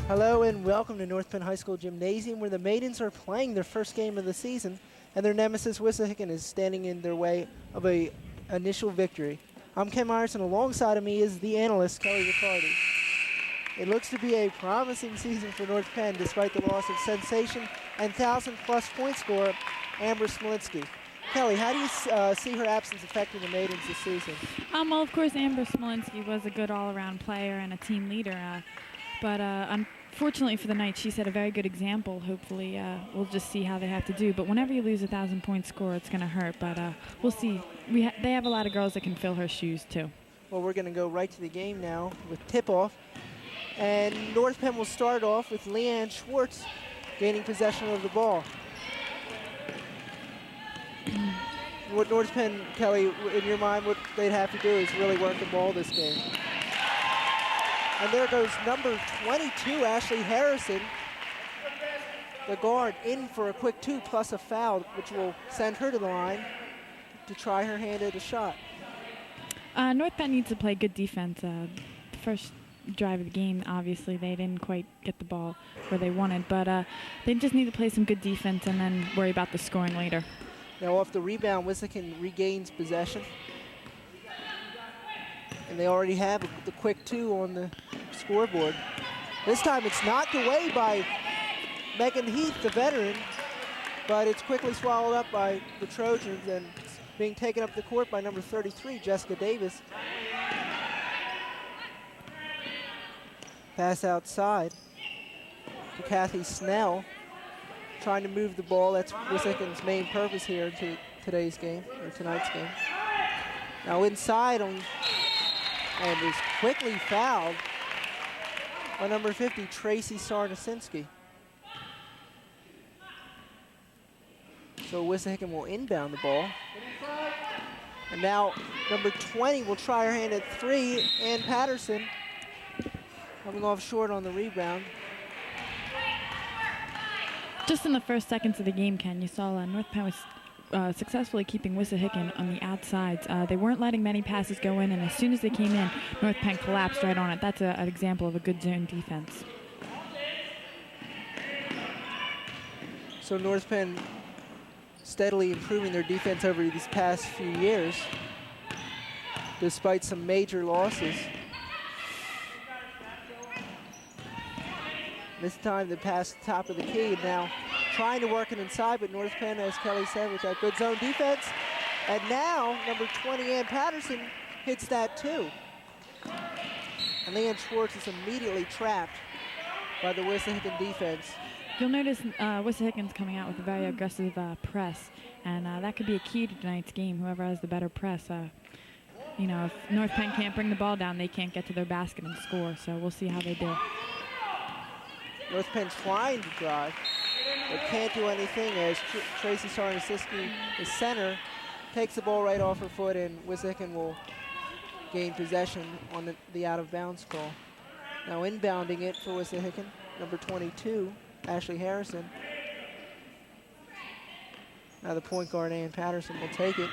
Hello and welcome to North Penn High School Gymnasium, where the Maidens are playing their first game of the season, and their nemesis Wissahickon is standing in their way of a initial victory. I'm Ken Myers, and alongside of me is the analyst, Kelly Riccardi. It looks to be a promising season for North Penn, despite the loss of sensation and 1,000-plus point scorer Amber Smolinski. Kelly, how do you see her absence affecting the Maidens this season? Well, of course, Amber Smolinski was a good all-around player and a team leader, but unfortunately for the night, she set a very good example. Hopefully, we'll just see how they have to do. But whenever you lose a 1,000-point score, it's going to hurt. But we'll see. They have a lot of girls that can fill her shoes, too. Well, we're going to go right to the game now with tip-off. And North Penn will start off with Leanne Schwartz gaining possession of the ball. What North Penn, Kelly, in your mind, what they'd have to do is really work the ball this game. And there goes number 22, Ashley Harrison, the guard, in for a quick 2 plus a foul, which will send her to the line to try her hand at a shot. North Penn needs to play good defense. First drive of the game, obviously, they didn't quite get the ball where they wanted, but they just need to play some good defense and then worry about the scoring later. Now off the rebound, Wissahickon regains possession. And they already have the quick 2 on the scoreboard. This time it's knocked away by Megan Heath, the veteran, but it's quickly swallowed up by the Trojans and being taken up the court by number 33, Jessica Davis. Pass outside to Kathy Snell, trying to move the ball. That's Wissahickon's main purpose here in today's game, or tonight's game. Now inside and is quickly fouled by number 50, Tracy Sarnasinski. So Wissahickon will inbound the ball. And now number 20 will try her hand at 3, Ann Patterson, coming off short on the rebound. Just in the first seconds of the game, Ken, you saw North Penn was successfully keeping Wissahickon on the outsides. They weren't letting many passes go in, and as soon as they came in, North Penn collapsed right on it. That's an example of a good zone defense. So North Penn steadily improving their defense over these past few years, despite some major losses. This time they pass the top of the key. Now trying to work it inside, but North Penn, as Kelly said, with that good zone defense. And now number 20, Ann Patterson, hits that too. And Leanne Schwartz is immediately trapped by the Wissahickon defense. You'll notice Wissahickon's coming out with a very aggressive press, and that could be a key to tonight's game. Whoever has the better press, if North Penn can't bring the ball down, they can't get to their basket and score. So we'll see how they do. North Penn trying to drive, but can't do anything as Tracy Sarnasinski, the center, takes the ball right off her foot, and Wissahickon will gain possession on the out-of-bounds call. Now inbounding it for Wissahickon, number 22, Ashley Harrison. Now the point guard, Ann Patterson, will take it.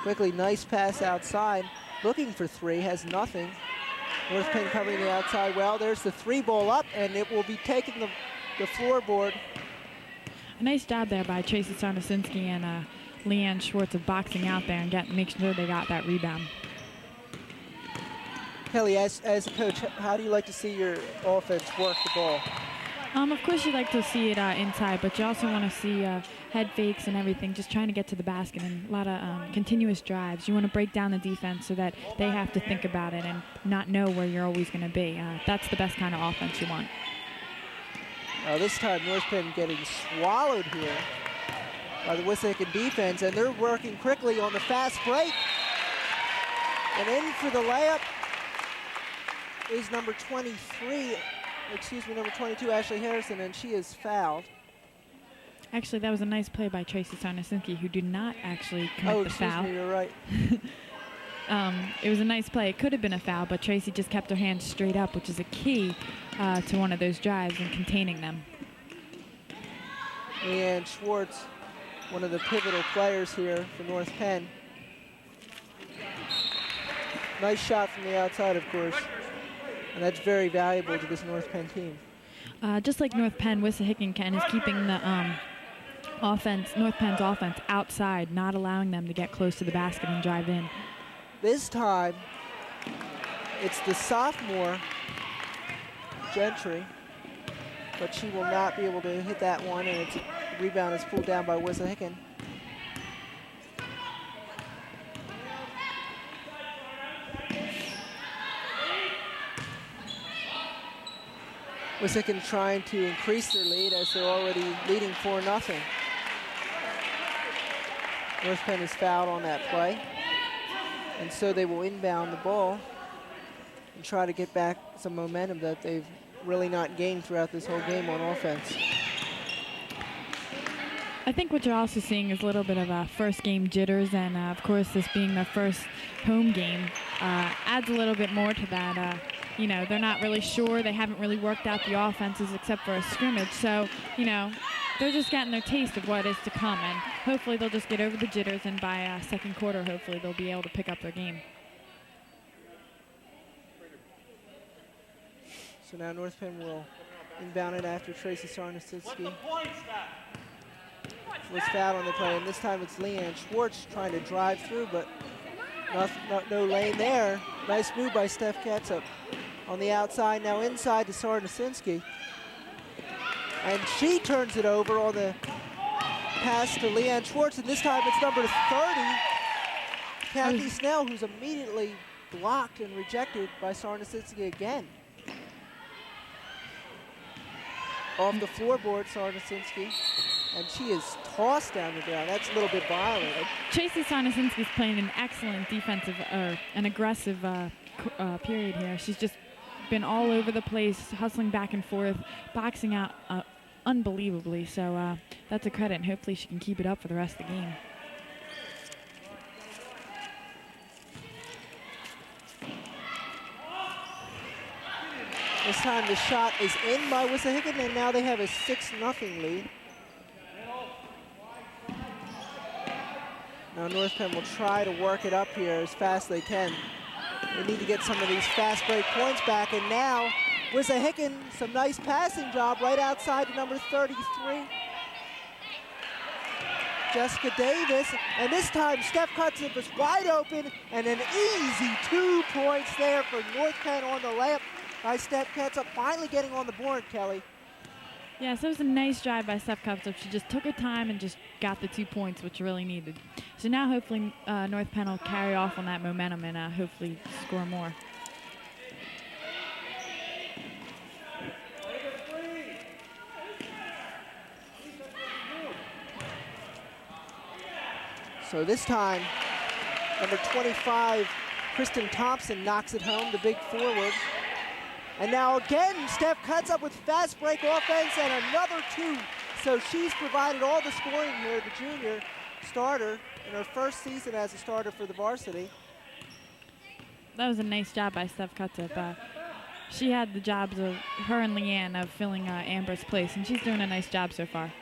Quickly, nice pass outside. Looking for 3, has nothing. North Penn covering the outside well. There's the 3 ball up, and it will be taking the floorboard. A nice job there by Tracy Sarnasinski and Leanne Schwartz of boxing out there and making sure they got that rebound. Kelly, as a coach, how do you like to see your offense work the ball? Of course you like to see it inside, but you also want to see head fakes and everything, just trying to get to the basket and a lot of continuous drives. You want to break down the defense so that they have to think about it and not know where you're always going to be. That's the best kind of offense you want. This time North Penn getting swallowed here by the Wissahickon defense, and they're working quickly on the fast break. And in for the layup is number 22, Ashley Harrison, and she is fouled. Actually, that was a nice play by Tracy Sarnasinski, who did not actually commit the foul. Oh, excuse me, you're right. It was a nice play. It could have been a foul, but Tracy just kept her hands straight up, which is a key to one of those drives and containing them. Leanne Schwartz, one of the pivotal players here for North Penn. Nice shot from the outside, of course. And that's very valuable to this North Penn team. Just like North Penn, Wissahickon is keeping the North Penn's offense outside, not allowing them to get close to the basket and drive in. This time, it's the sophomore, Gentry, but she will not be able to hit that one, and its rebound is pulled down by Wissahickon. Wissahickon trying to increase their lead as they're already leading 4-0. North Penn is fouled on that play, and so they will inbound the ball and try to get back some momentum that they've really not gained throughout this whole game on offense. I think what you're also seeing is a little bit of first game jitters, and of course this being their first home game adds a little bit more to that. You know, they're not really sure. They haven't really worked out the offenses except for a scrimmage. So, you know, they're just getting their taste of what is to come, and hopefully they'll just get over the jitters, and by second quarter, hopefully they'll be able to pick up their game. So now North Penn will inbound it after Tracy Sarnasitsky was fouled on the play, and this time it's Leanne Schwartz trying to drive through, but no lane there. Nice move by Steph Ketchup on the outside, now inside to Sarnasitsky. And she turns it over on the pass to Leanne Schwartz, and this time it's number 30, Kathy Snell, who's immediately blocked and rejected by Sarnasitsky again. Off the floorboard, Sarnasitsky, and she is tossed down the ground. That's a little bit violent. Tracy Sarnasitsky's playing an excellent defensive, an aggressive period here. She's just been all over the place, hustling back and forth, boxing out unbelievably. So that's a credit, and hopefully she can keep it up for the rest of the game. This time the shot is in by Wissahickon, and now they have a 6-0 lead. Now North Penn will try to work it up here as fast as they can. They need to get some of these fast break points back, and now Wissahickon, some nice passing job right outside to number 33, Jessica Davis, and this time Steph Ketchup is wide open, and an easy 2 points there for North Penn on the layup by Steph Ketchup, finally getting on the board, Kelly. Yeah, so it was a nice drive by Steph Ketchup. She just took her time and just got the 2 points, which really needed. So now hopefully North Penn will carry off on that momentum and hopefully score more. So this time, number 25, Kristen Thompson knocks it home, the big forward. And now again, Steph cuts up with fast break offense and another 2. So she's provided all the scoring here, the junior starter, in her first season as a starter for the varsity. That was a nice job by Steph Ketchup. She had the jobs of her and Leanne of filling Amber's place, and she's doing a nice job so far.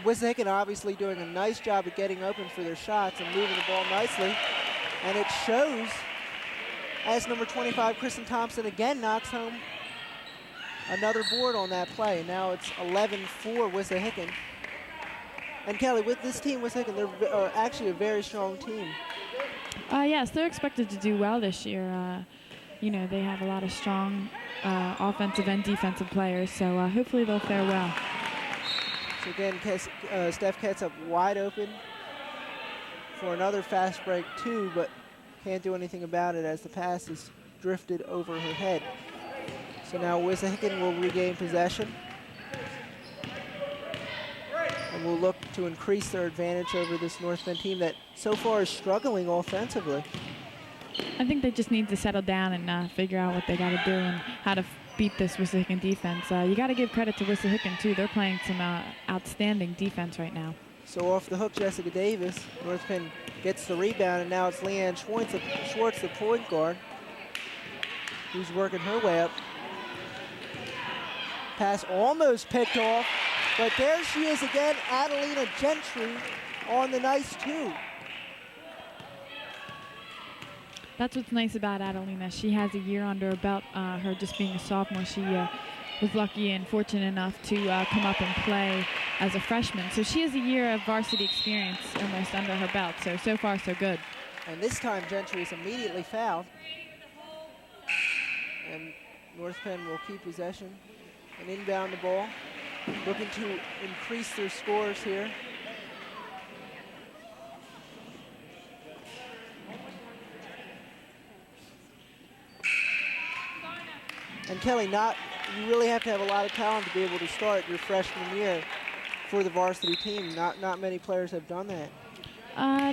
Wissahickon obviously doing a nice job of getting open for their shots and moving the ball nicely. And it shows as number 25, Kristen Thompson, again knocks home another board on that play. Now it's 11-4 Wissahickon. And Kelly, with this team, Wissahickon, they're actually a very strong team. Yes, they're expected to do well this year. You know, they have a lot of strong offensive and defensive players, so hopefully they'll fare well. So again, Steph Ketchup wide open for another fast break 2, but can't do anything about it as the pass is drifted over her head. So now Wissahickon will regain possession and will look to increase their advantage over this North Penn team that so far is struggling offensively. I think they just need to settle down and figure out what they got to do and how to beat this Wissahickon defense. You got to give credit to Wissahickon too. They're playing some outstanding defense right now. So off the hook, Jessica Davis. North Penn gets the rebound, and now it's Leanne Schwartz, the point guard, who's working her way up. Pass almost picked off, but there she is again, Adelina Gentry on the nice 2. that's what's nice about Adelina. She has a year under her belt. Her just being a sophomore, she was lucky and fortunate enough to come up and play as a freshman. So she has a year of varsity experience almost under her belt. So far, so good. And this time, Gentry is immediately fouled. And North Penn will keep possession and inbound the ball, looking to increase their scores here. And Kelly, you really have to have a lot of talent to be able to start your freshman year for the varsity team. Not many players have done that.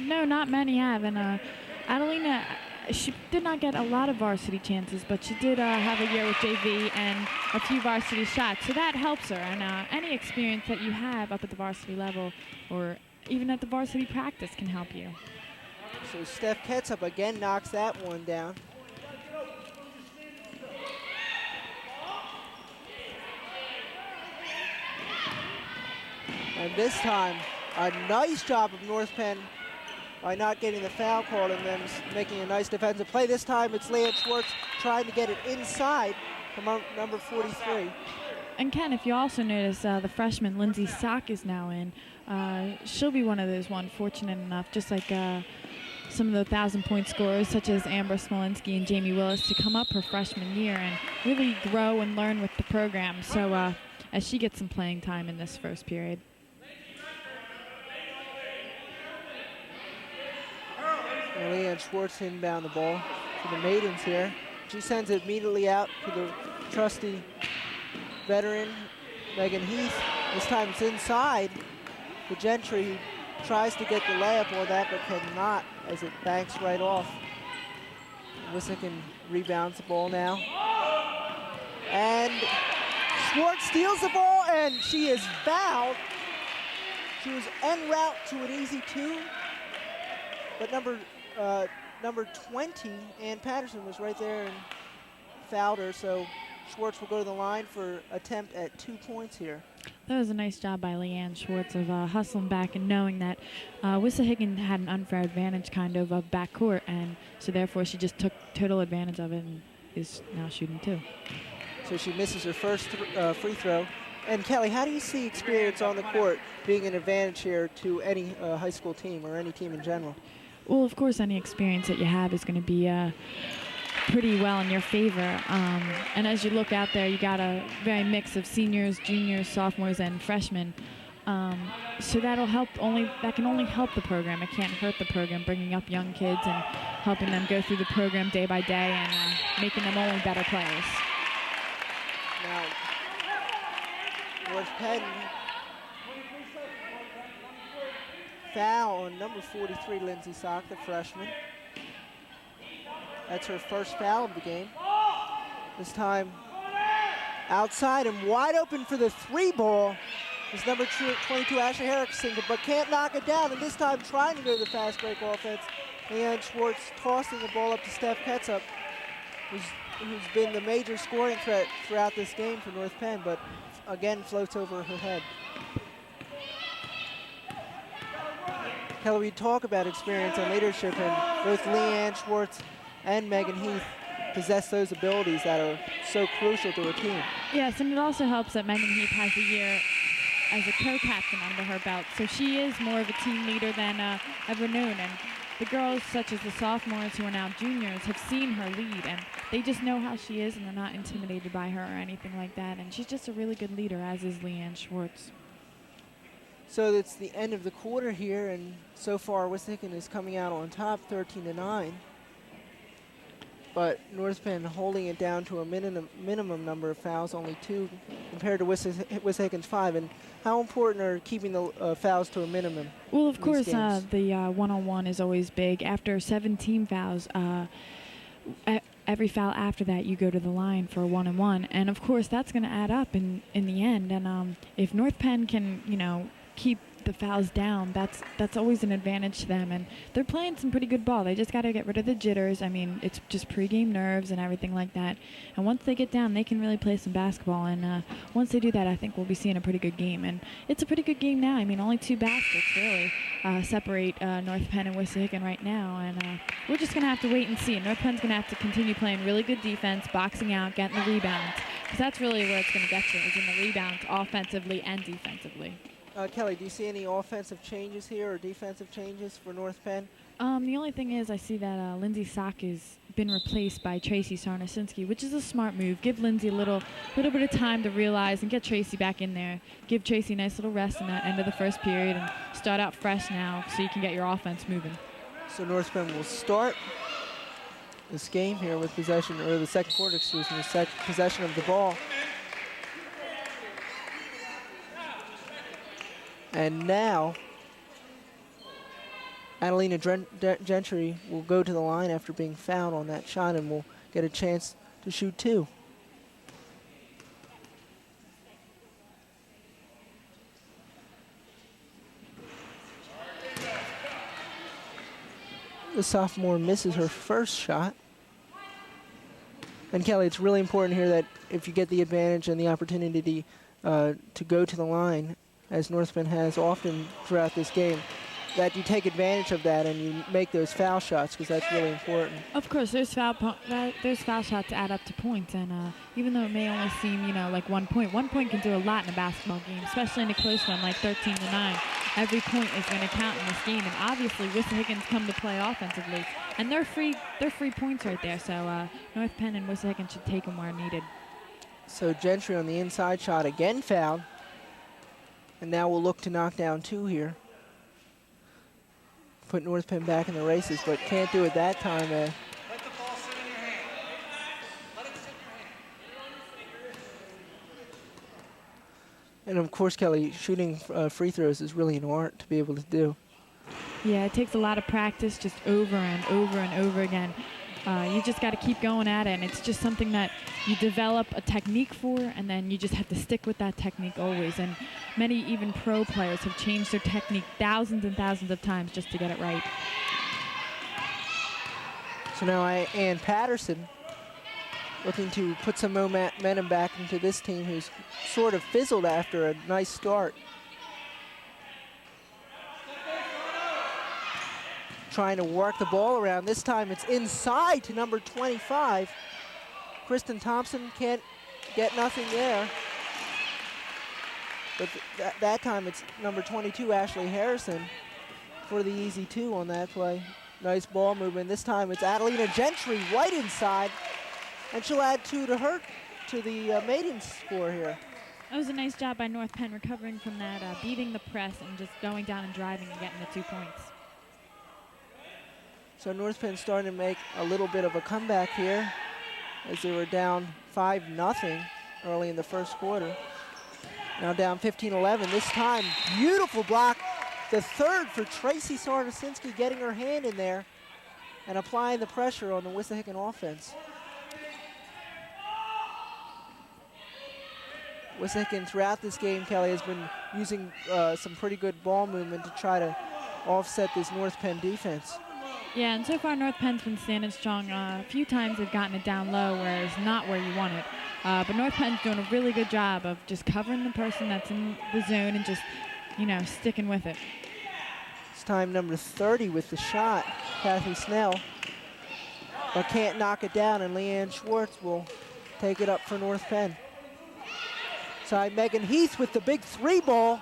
No, not many have. And Adelina, she did not get a lot of varsity chances, but she did have a year with JV and a few varsity shots. So that helps her. And any experience that you have up at the varsity level or even at the varsity practice can help you. So Steph Ketsup again knocks that one down. And this time, a nice job of North Penn by not getting the foul called and then making a nice defensive play. This time it's Leanne Schwartz trying to get it inside from number 43. And Ken, if you also notice, the freshman Lindsay Sock is now in. She'll be one of those fortunate enough, just like some of the 1,000-point scorers such as Amber Smolinski and Jamie Willis, to come up her freshman year and really grow and learn with the program. So as she gets some playing time in this first period. Leanne Schwartz inbound the ball to the Maidens here. She sends it immediately out to the trusty veteran, Megan Heath. This time it's inside. The Gentry tries to get the layup or that, but cannot as it banks right off. Wissahickon rebounds the ball now. And Schwartz steals the ball, and she is fouled. She was en route to an easy two, but number 20, Ann Patterson, was right there and fouled her, so Schwartz will go to the line for attempt at 2 points here. That was a nice job by Leanne Schwartz of hustling back and knowing that Wissahickon had an unfair advantage kind of backcourt, and so therefore she just took total advantage of it and is now shooting 2. So she misses her first free throw. And Kelly, how do you see experience on the court being an advantage here to any high school team or any team in general? Well, of course, any experience that you have is going to be pretty well in your favor. And as you look out there, you got a very mix of seniors, juniors, sophomores, and freshmen. So that'll help. That can only help the program. It can't hurt the program. Bringing up young kids and helping them go through the program day by day and making them only better players. Now, North Penn foul on number 43, Lindsay Sock, the freshman. That's her first foul of the game. This time outside and wide open for the 3 ball is number 22, Ashley Harrison, but can't knock it down. And this time trying to go to the fast break offense. Leanne Schwartz tossing the ball up to Steph Ketsup, who's been the major scoring threat throughout this game for North Penn, but again floats over her head. Kelly, we talk about experience and leadership, and both Leanne Schwartz and Megan Heath possess those abilities that are so crucial to a team. Yes, and it also helps that Megan Heath has a year as a co-captain under her belt, so she is more of a team leader than ever known. And the girls, such as the sophomores who are now juniors, have seen her lead, and they just know how she is, and they're not intimidated by her or anything like that. And she's just a really good leader, as is Leanne Schwartz. So it's the end of the quarter here, and so far Wissahickon is coming out on top, 13-9. But North Penn holding it down to a minimum number of fouls, only 2 compared to Wissahicon's 5. And how important are keeping the fouls to a minimum? Well, of course, the one-on-one is always big. After 17 fouls, every foul after that, you go to the line for a one-on-one. And, of course, that's going to add up in the end. And if North Penn can, keep keep the fouls down, that's always an advantage to them. And they're playing some pretty good ball. They just got to get rid of the jitters. I mean, it's just pregame nerves and everything like that. And once they get down, they can really play some basketball. And once they do that, I think we'll be seeing a pretty good game. And it's a pretty good game now. I mean, only 2 baskets really separate North Penn and Wissahickon right now. And we're just going to have to wait and see. North Penn's going to have to continue playing really good defense, boxing out, getting the rebounds. Because that's really where it's going to get you, is in the rebounds, offensively and defensively. Kelly, do you see any offensive changes here or defensive changes for North Penn? The only thing is I see that Lindsay Sock has been replaced by Tracy Sarnasinski, which is a smart move. Give Lindsay a little bit of time to realize and get Tracy back in there. Give Tracy a nice little rest in the end of the first period and start out fresh now so you can get your offense moving. So North Penn will start this game here with possession, or the second quarter, excuse me, possession of the ball. And now, Adelina Gentry will go to the line after being fouled on that shot and will get a chance to shoot 2. The sophomore misses her first shot. And Kelly, it's really important here that if you get the advantage and the opportunity to go to the line, as North Penn has often throughout this game, that you take advantage of that and you make those foul shots, because that's really important. Of course, there's foul shots add up to points, and even though it may only seem, like 1 point can do a lot in a basketball game, especially in a close one like 13-9. Every point is going to count in this game, and obviously Wissahickon's come to play offensively, and they're free points right there. So North Penn and Wissahickon should take them where needed. So Gentry on the inside shot again fouled, and now we'll look to knock down 2 here. Put North Penn back in the races, but can't do it that time. Let the ball sit in your hand. Let it sit in your hand. And of course, Kelly, shooting free throws is really an art to be able to do. Yeah, it takes a lot of practice, just over and over and over again. You just got to keep going at it, and it's just something that you develop a technique for, and then you just have to stick with that technique always. And many even pro players have changed their technique thousands and thousands of times just to get it right. So now Ann Patterson looking to put some momentum back into this team, who's sort of fizzled after a nice start. Trying to work the ball around. This time it's inside to number 25. Kristen Thompson can't get nothing there. But that time it's number 22, Ashley Harrison, for the easy 2 on that play. Nice ball movement. This time it's Adelina Gentry right inside, and she'll add 2 to the maiden score here. That was a nice job by North Penn recovering from that, beating the press and just going down and driving and getting the 2 points. So North Penn starting to make a little bit of a comeback here, as they were down 5-0 early in the first quarter. Now down 15-11. This time, beautiful block. The 3rd for Tracy Sarnasinski, getting her hand in there and applying the pressure on the Wissahickon offense. Wissahickon throughout this game, Kelly, has been using some pretty good ball movement to try to offset this North Penn defense. Yeah, and so far North Penn's been standing strong. A few times they've gotten it down low where it's not where you want it. But North Penn's doing a really good job of just covering the person that's in the zone and just, sticking with it. This time number 30 with the shot, Kathy Snell. But can't knock it down, and Leanne Schwartz will take it up for North Penn. Side Megan Heath with the big 3 ball.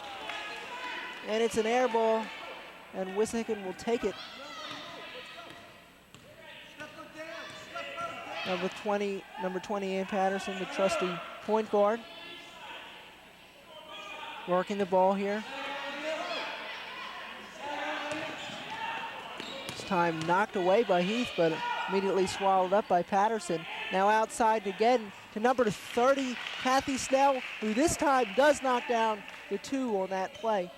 And it's an air ball, and Wissahickon will take it. Number 20, Ann Patterson, the trusty point guard. Working the ball here. This time knocked away by Heath, but immediately swallowed up by Patterson. Now outside again to number 30, Kathy Snell, who this time does knock down the 2 on that play.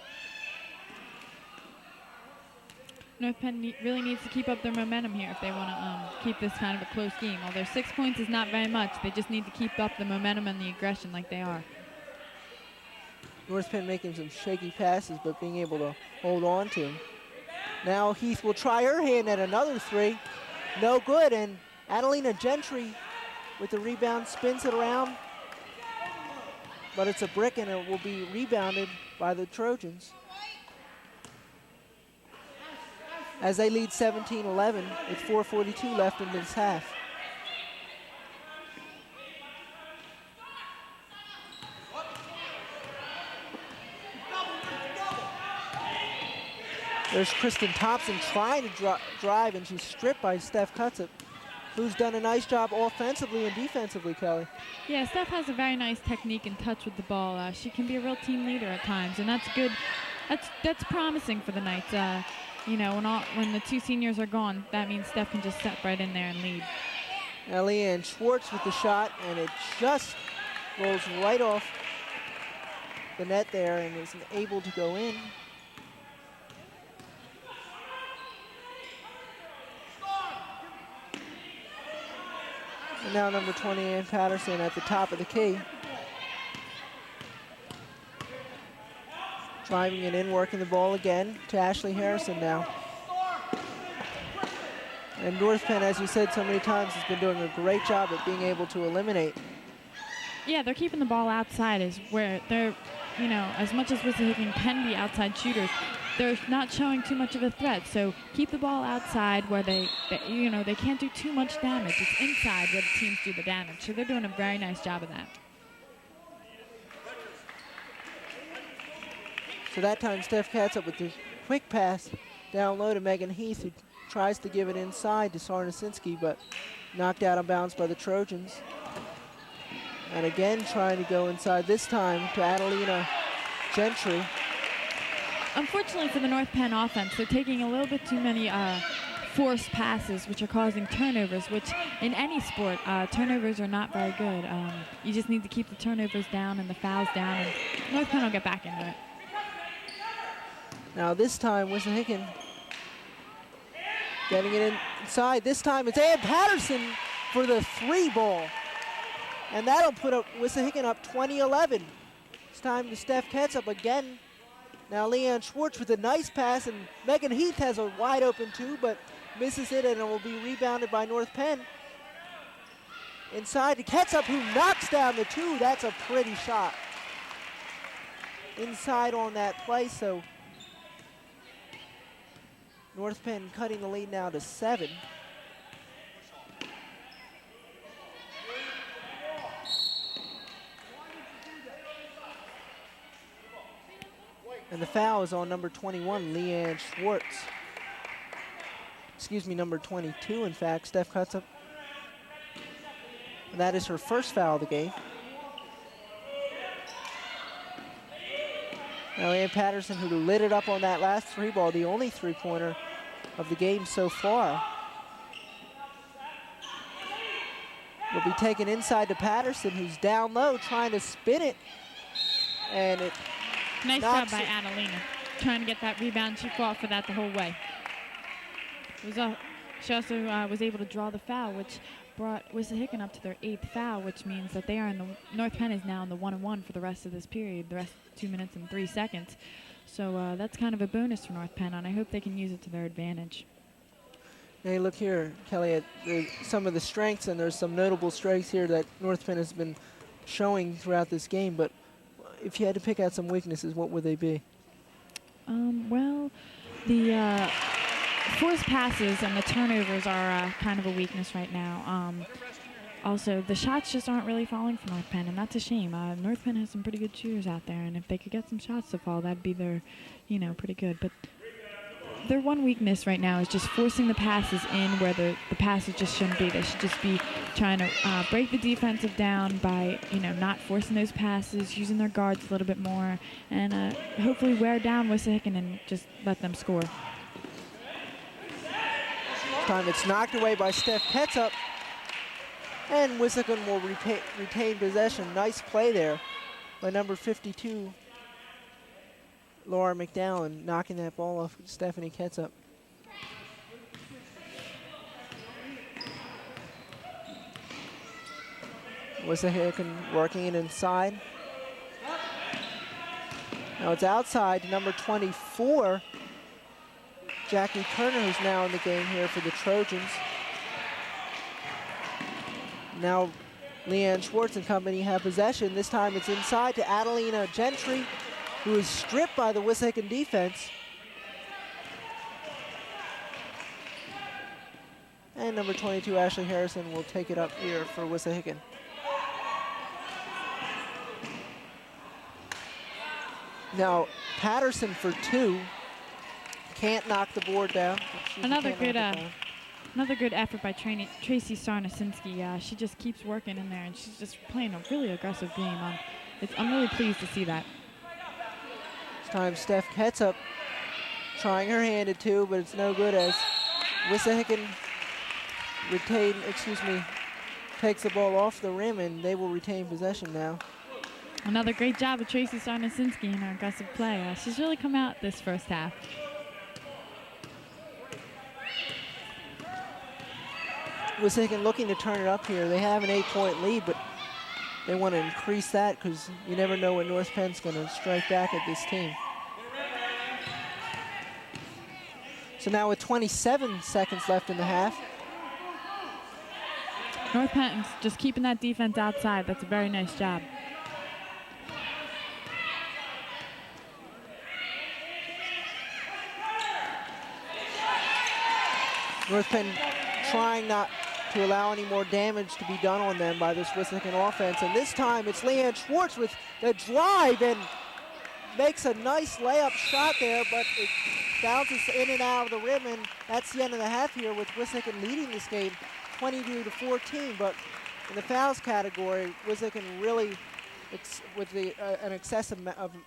North Penn really needs to keep up their momentum here if they want to keep this kind of a close game. Although 6 points is not very much, they just need to keep up the momentum and the aggression like they are. North Penn making some shaky passes, but being able to hold on to him. Now Heath will try her hand at another three. No good, and Adelina Gentry with the rebound spins it around, but it's a brick and it will be rebounded by the Trojans. As they lead 17-11 with 4:42 left in this half. There's Kristen Thompson trying to drive, and she's stripped by Steph Cutsip, who's done a nice job offensively and defensively, Kelly. Yeah, Steph has a very nice technique and touch with the ball. She can be a real team leader at times, and that's good. That's promising for the Knights. You know, when the two seniors are gone, that means Steph can just step right in there and lead. Now Leanne Schwartz with the shot, and it just rolls right off the net there and isn't able to go in. And now number 20, Ann Patterson at the top of the key. Driving it in, working the ball again to Ashley Harrison now. And North Penn, as you said so many times, has been doing a great job at being able to eliminate. Yeah, they're keeping the ball outside is where they're, you know, as much as Wissahickon can be outside shooters, they're not showing too much of a threat. So keep the ball outside where they you know, they can't do too much damage. It's inside where the teams do the damage. So they're doing a very nice job of that. So that time Steph Katz with the quick pass down low to Megan Heath, who tries to give it inside to Sarnasinski, but knocked out of bounds by the Trojans. And again trying to go inside, this time to Adelina Gentry. Unfortunately for the North Penn offense, they're taking a little bit too many forced passes, which are causing turnovers, which in any sport, turnovers are not very good. You just need to keep the turnovers down and the fouls down, and North Penn will get back into it. Now this time, Wissahickon getting it inside. This time it's Ann Patterson for the three ball. And that'll put up Wissahickon up 20-11. It's time to Steph Ketchup again. Now Leanne Schwartz with a nice pass, and Megan Heath has a wide open two, but misses it, and it will be rebounded by North Penn. Inside to Ketchup, who knocks down the two. That's a pretty shot. Inside on that play, so North Penn cutting the lead now to 7. And the foul is on number 21, Leanne Schwartz. Excuse me, number 22, in fact, Steph cuts up. And that is her first foul of the game. Now Ann Patterson, who lit it up on that last three ball, the only three-pointer of the game so far. Will be taken inside to Patterson, who's down low, trying to spin it. And it nice job by Adelina, trying to get that rebound. She fought for that the whole way. She also was able to draw the foul, which brought Wissahickon up to their 8th foul, which means that they are in the North Penn is now in the 1-1 for the rest of this period, the rest 2 minutes and 3 seconds. So that's kind of a bonus for North Penn, and I hope they can use it to their advantage. Hey, look here, Kelly, at some of the strengths, and there's some notable strengths here that North Penn has been showing throughout this game, but if you had to pick out some weaknesses, what would they be? Well, the forced passes and the turnovers are kind of a weakness right now. Also, the shots just aren't really falling for North Penn, and that's a shame. North Penn has some pretty good shooters out there, and if they could get some shots to fall, that'd be their, you know, pretty good. But their one weakness right now is just forcing the passes in where the passes just shouldn't be. They should just be trying to break the defensive down by, you know, not forcing those passes, using their guards a little bit more, and hopefully wear down Wissahickon and just let them score. This time it's knocked away by Steph Ketchup, and Wissahickon will retain possession. Nice play there by number 52, Laura McDowell, knocking that ball off Stephanie Ketchup. Wissahickon working it inside. Now it's outside to number 24, Jackie Turner, who's now in the game here for the Trojans. Now Leanne Schwartz and company have possession. This time it's inside to Adelina Gentry, who is stripped by the Wissahickon defense. And number 22, Ashley Harrison, will take it up here for Wissahickon. Now Patterson for 2. Can't knock the board down. Another good effort by Tracy Sarnasinski. She just keeps working in there, and she's just playing a really aggressive game. I'm really pleased to see that. This time Steph Ketsup trying her hand at 2, but it's no good as Wissahickon takes the ball off the rim, and they will retain possession now. Another great job of Tracy Sarnasinski in her aggressive play. She's really come out this first half. Wissahickon looking to turn it up here. They have an 8-point lead, but they want to increase that because you never know when North Penn's going to strike back at this team. So now with 27 seconds left in the half. North Penn's just keeping that defense outside. That's a very nice job. North Penn trying not to allow any more damage to be done on them by this Wissahickon offense. And this time it's Leanne Schwartz with the drive and makes a nice layup shot there, but it bounces in and out of the rim, and that's the end of the half here with Wissahickon leading this game 22-14. But in the fouls category, Wissahickon really with an excessive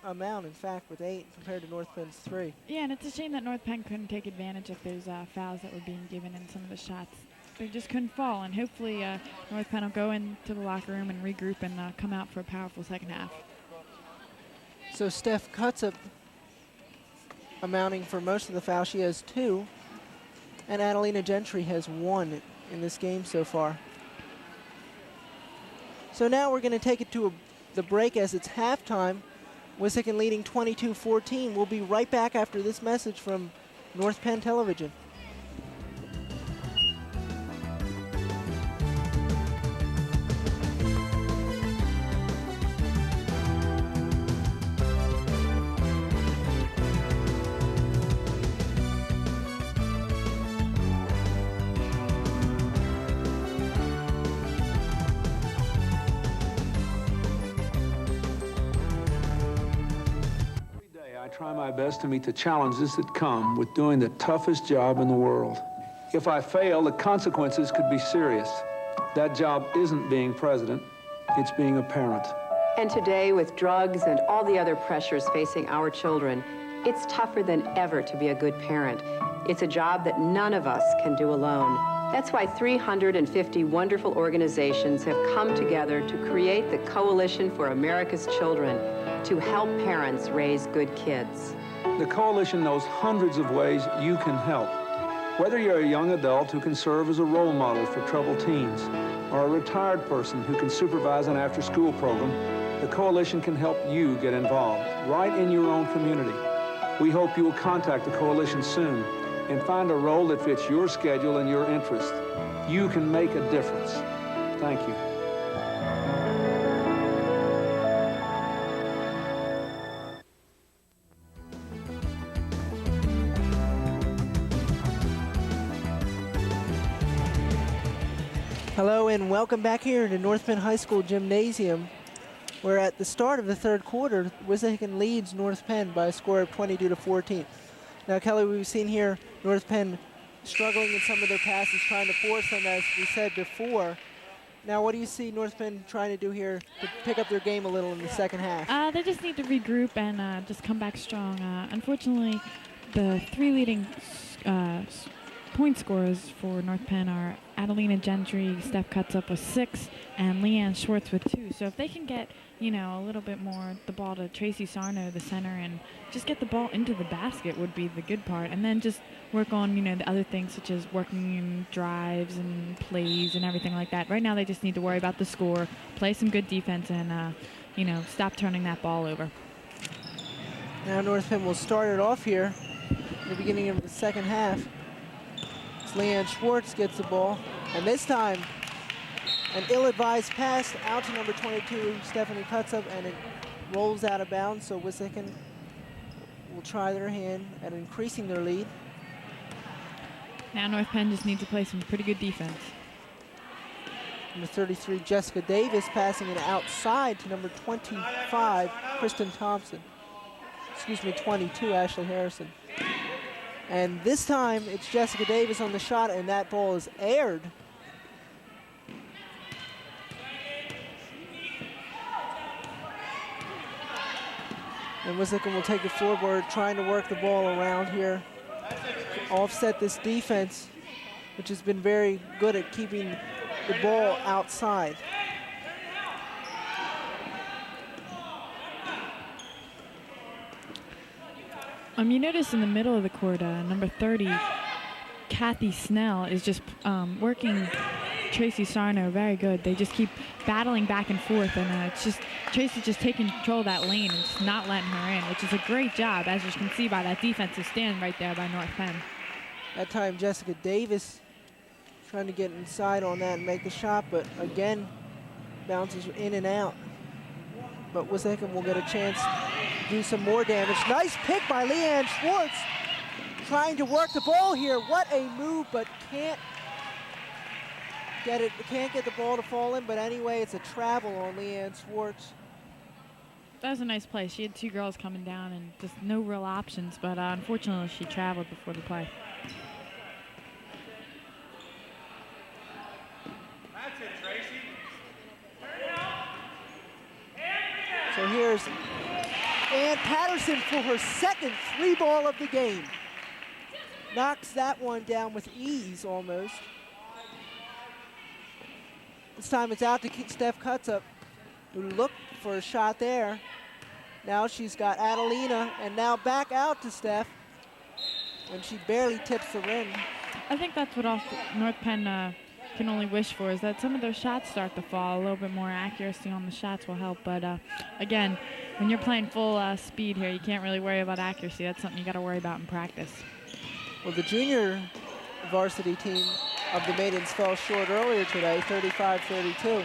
amount, in fact, with 8 compared to North Penn's 3. Yeah, and it's a shame that North Penn couldn't take advantage of those fouls that were being given in some of the shots. They just couldn't fall, and hopefully North Penn will go into the locker room and regroup and come out for a powerful second half. So Steph Cutsup amounting for most of the fouls. She has 2, and Adelina Gentry has 1 in this game so far. So now we're going to take it to the break as it's halftime. Wissahickon leading 22-14. We'll be right back after this message from North Penn Television. I try my best to meet the challenges that come with doing the toughest job in the world. If I fail, the consequences could be serious. That job isn't being president, it's being a parent. And today, with drugs and all the other pressures facing our children, it's tougher than ever to be a good parent. It's a job that none of us can do alone. That's why 350 wonderful organizations have come together to create the Coalition for America's Children to help parents raise good kids. The Coalition knows hundreds of ways you can help. Whether you're a young adult who can serve as a role model for troubled teens, or a retired person who can supervise an after-school program, the Coalition can help you get involved right in your own community. We hope you will contact the Coalition soon and find a role that fits your schedule and your interest. You can make a difference. Thank you. Hello and welcome back here to North Penn High School Gymnasium, where at the start of the third quarter, Wissahickon leads North Penn by a score of 22-14. Now, Kelly, we've seen here North Penn struggling in some of their passes, trying to force them, as we said before. Now, what do you see North Penn trying to do here to pick up their game a little in the second half? They just need to regroup and just come back strong. Unfortunately, the 3 leading point scorers for North Penn are Adelina Gentry, Steph Cutsup with 6, and Leanne Schwartz with 2. So if they can get, a little bit more the ball to Tracy Sarno, the center, and just get the ball into the basket would be the good part. And then just work on, the other things such as working in drives and plays and everything like that. Right now they just need to worry about the score, play some good defense, and, stop turning that ball over. Now North Penn will start it off here in the beginning of the second half. Leanne Schwartz gets the ball, and this time an ill-advised pass out to number 22, Stephanie Cutsup, and it rolls out of bounds, so Wissahickon will try their hand at increasing their lead. Now North Penn just needs to play some pretty good defense. Number 33, Jessica Davis, passing it outside to number 25, Kristen Thompson. Excuse me, 22, Ashley Harrison. And this time, it's Jessica Davis on the shot, and that ball is aired. And Wissahickon will take the floorboard, trying to work the ball around here, offset this defense, which has been very good at keeping the ball outside. You notice in the middle of the court, number 30, Kathy Snell, is just working Tracy Sarno very good. They just keep battling back and forth, and it's just Tracy just taking control of that lane and just not letting her in, which is a great job, as you can see by that defensive stand right there by North Penn. That time, Jessica Davis trying to get inside on that and make the shot, but again, bounces in and out. But Wissahickon will get a chance to do some more damage. Nice pick by Leanne Schwartz, trying to work the ball here. What a move, but can't get the ball to fall in, but anyway, it's a travel on Leanne Schwartz. That was a nice play. She had two girls coming down and just no real options, but unfortunately she traveled before the play. That's it, Tracy. So here's Ann Patterson for her second three ball of the game. Knocks that one down with ease almost. This time it's out to Steph Cutsup, who looked for a shot there. Now she's got Adelina, and now back out to Steph, and she barely tips the rim. I think that's what also North Penn can only wish for, is that some of their shots start to fall. A little bit more accuracy on the shots will help, but again, when you're playing full speed here, you can't really worry about accuracy. That's something you got to worry about in practice. Well, the junior varsity team of the maidens fell short earlier today, 35-32.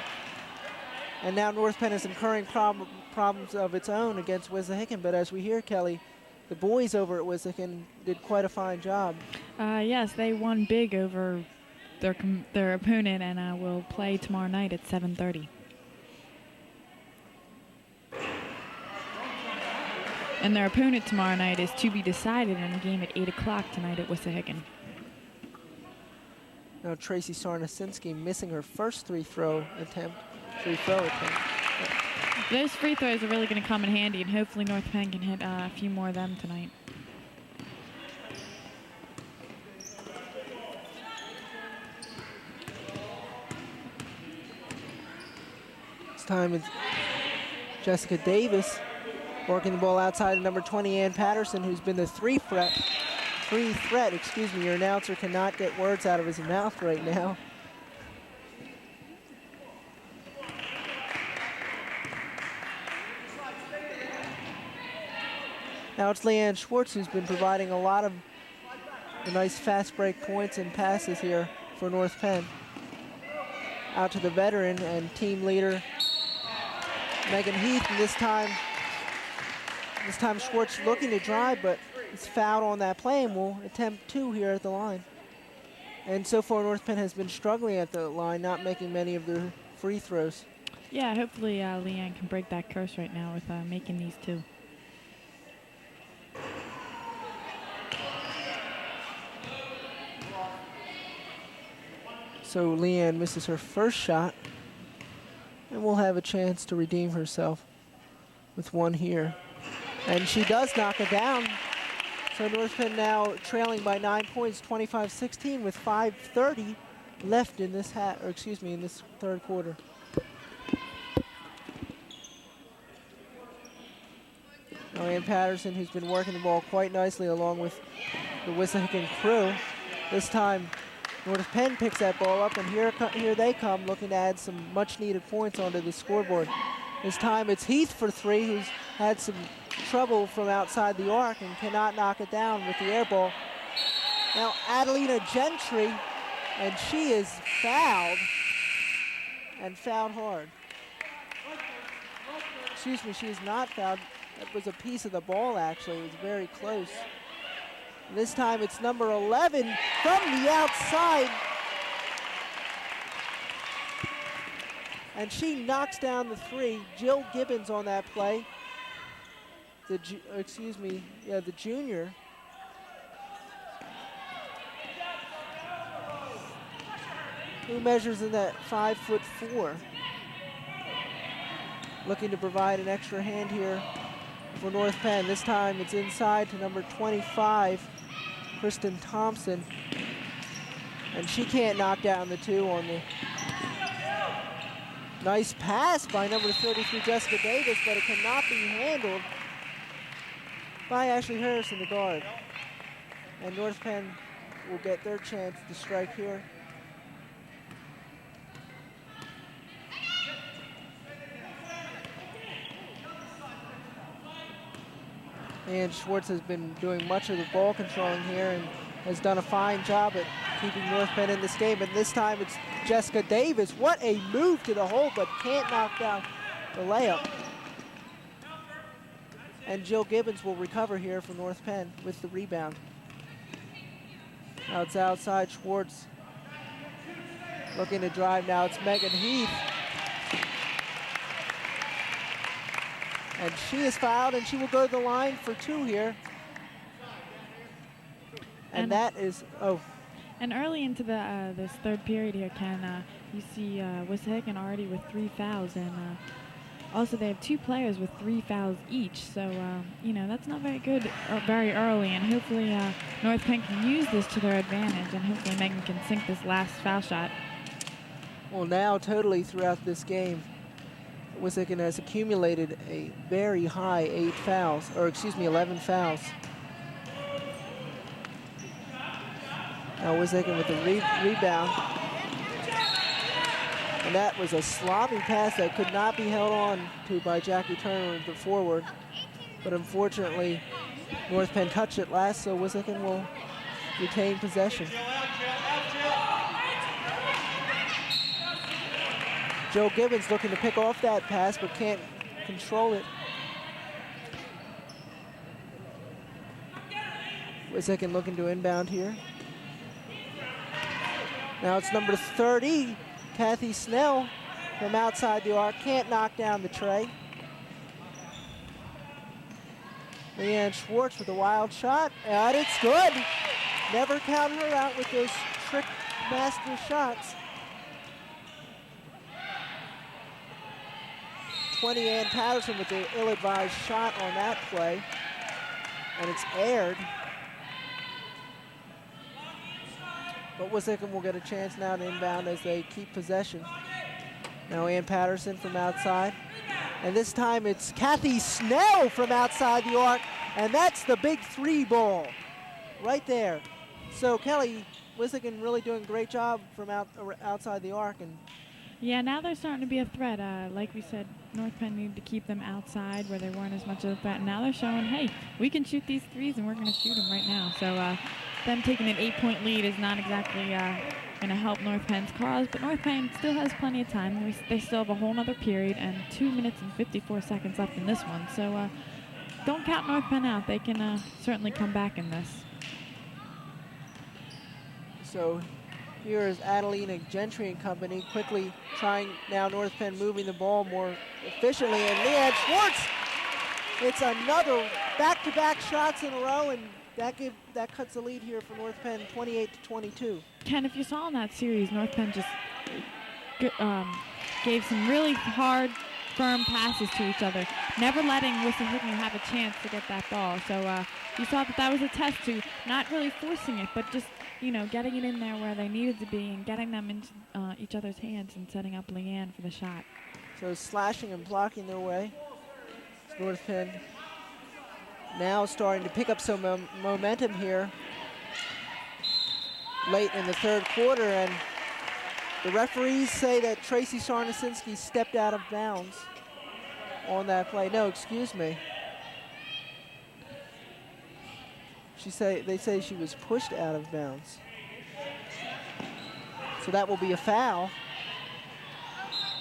And now North Penn is incurring problems of its own against Wissahickon, but as we hear, Kelly, the boys over at Wissahickon did quite a fine job. Yes, they won big over their opponent, and will play tomorrow night at 7:30. And their opponent tomorrow night is to be decided in a game at 8 o'clock tonight at Wissahickon. Now Tracy Sarnasinski missing her first free throw attempt. Those free throws are really going to come in handy, and hopefully North Penn can hit a few more of them tonight. This time it's Jessica Davis working the ball outside of number 20, Ann Patterson, who's been the free threat. Your announcer cannot get words out of his mouth right now. Now it's Leanne Schwartz, who's been providing a lot of the nice fast break points and passes here for North Penn. Out to the veteran and team leader, Megan Heath, and this time Schwartz looking to drive, but it's fouled on that play, and will attempt two here at the line. And so far, North Penn has been struggling at the line, not making many of their free throws. Yeah, hopefully Leanne can break that curse right now with making these two. So Leanne misses her first shot, and will have a chance to redeem herself with one here. And she does knock it down. So North Penn now trailing by 9 points, 25-16, with 5:30 left in this in this third quarter. Now Ann Patterson, who's been working the ball quite nicely along with the Wissahickon crew. This time North Penn picks that ball up, and here they come, looking to add some much-needed points onto the scoreboard. This time it's Heath for three, who's had some trouble from outside the arc and cannot knock it down with the air ball. Now Adelina Gentry, and she is fouled, and fouled hard. Excuse me, she is not fouled. That was a piece of the ball, actually. It was very close. And this time it's number 11 from the outside. And she knocks down the three. Jill Gibbons on that play. The junior. Who measures in that 5'4". Looking to provide an extra hand here for North Penn. This time it's inside to number 25, Kristen Thompson. And she can't knock down the two on the nice pass by number 33, Jessica Davis, but it cannot be handled by Ashley Harrison, the guard. And North Penn will get their chance to strike here. And Schwartz has been doing much of the ball controlling here and has done a fine job at keeping North Penn in this game. And this time it's Jessica Davis. What a move to the hole, but can't knock down the layup. And Jill Gibbons will recover here for North Penn with the rebound. Now it's outside. Schwartz looking to drive. Now it's Megan Heath. And she is fouled, and she will go to the line for two here. And that is, And early into this third period here, Ken, you see Wissahickon already with 3 fouls. And also they have 2 players with 3 fouls each. So, that's not very good very early. And hopefully North Penn can use this to their advantage. And hopefully Megan can sink this last foul shot. Well, now totally throughout this game, Wissahickon has accumulated a very high 11 fouls. Now Wissahickon with the rebound. And that was a sloppy pass that could not be held on to by Jackie Turner, the forward. But unfortunately, North Penn touched it last, so Wissahickon will retain possession. Joe Gibbons looking to pick off that pass, but can't control it. Wissahickon looking to inbound here. Now it's number 30, Kathy Snell, from outside the arc. Can't knock down the tray. Leanne Schwartz with a wild shot, and it's good. Never count her out with those trick master shots. 20, Ann Patterson with the ill-advised shot on that play, and it's aired. But Wissahickon will get a chance now to inbound as they keep possession. Now Ann Patterson from outside, and this time it's Kathy Snell from outside the arc, and that's the big 3 ball right there. So Kelly, Wissahickon really doing a great job from outside the arc. And yeah, now they're starting to be a threat. Like we said, North Penn needed to keep them outside where they weren't as much of a threat. And now they're showing, hey, we can shoot these threes and we're going to shoot them right now. So them taking an 8-point lead is not exactly going to help North Penn's cause. But North Penn still has plenty of time. They still have a whole other period and 2 minutes and 54 seconds left in this one. So don't count North Penn out. They can certainly come back in this. So here is Adelina Gentry and company quickly trying now North Penn moving the ball more efficiently. And Leanne Schwartz, it's another back-to-back shots in a row, and that cuts the lead here for North Penn, 28-22. Ken, if you saw in that series, North Penn just gave some really hard, firm passes to each other, never letting Wissahickon have a chance to get that ball. So you saw that was a test to not really forcing it, but just getting it in there where they needed to be and getting them into each other's hands and setting up Leanne for the shot. So slashing and blocking their way. It's North Penn now starting to pick up some momentum here late in the third quarter, and the referees say that Tracy Sarnasinski stepped out of bounds on that play. No, excuse me. They say she was pushed out of bounds. So that will be a foul.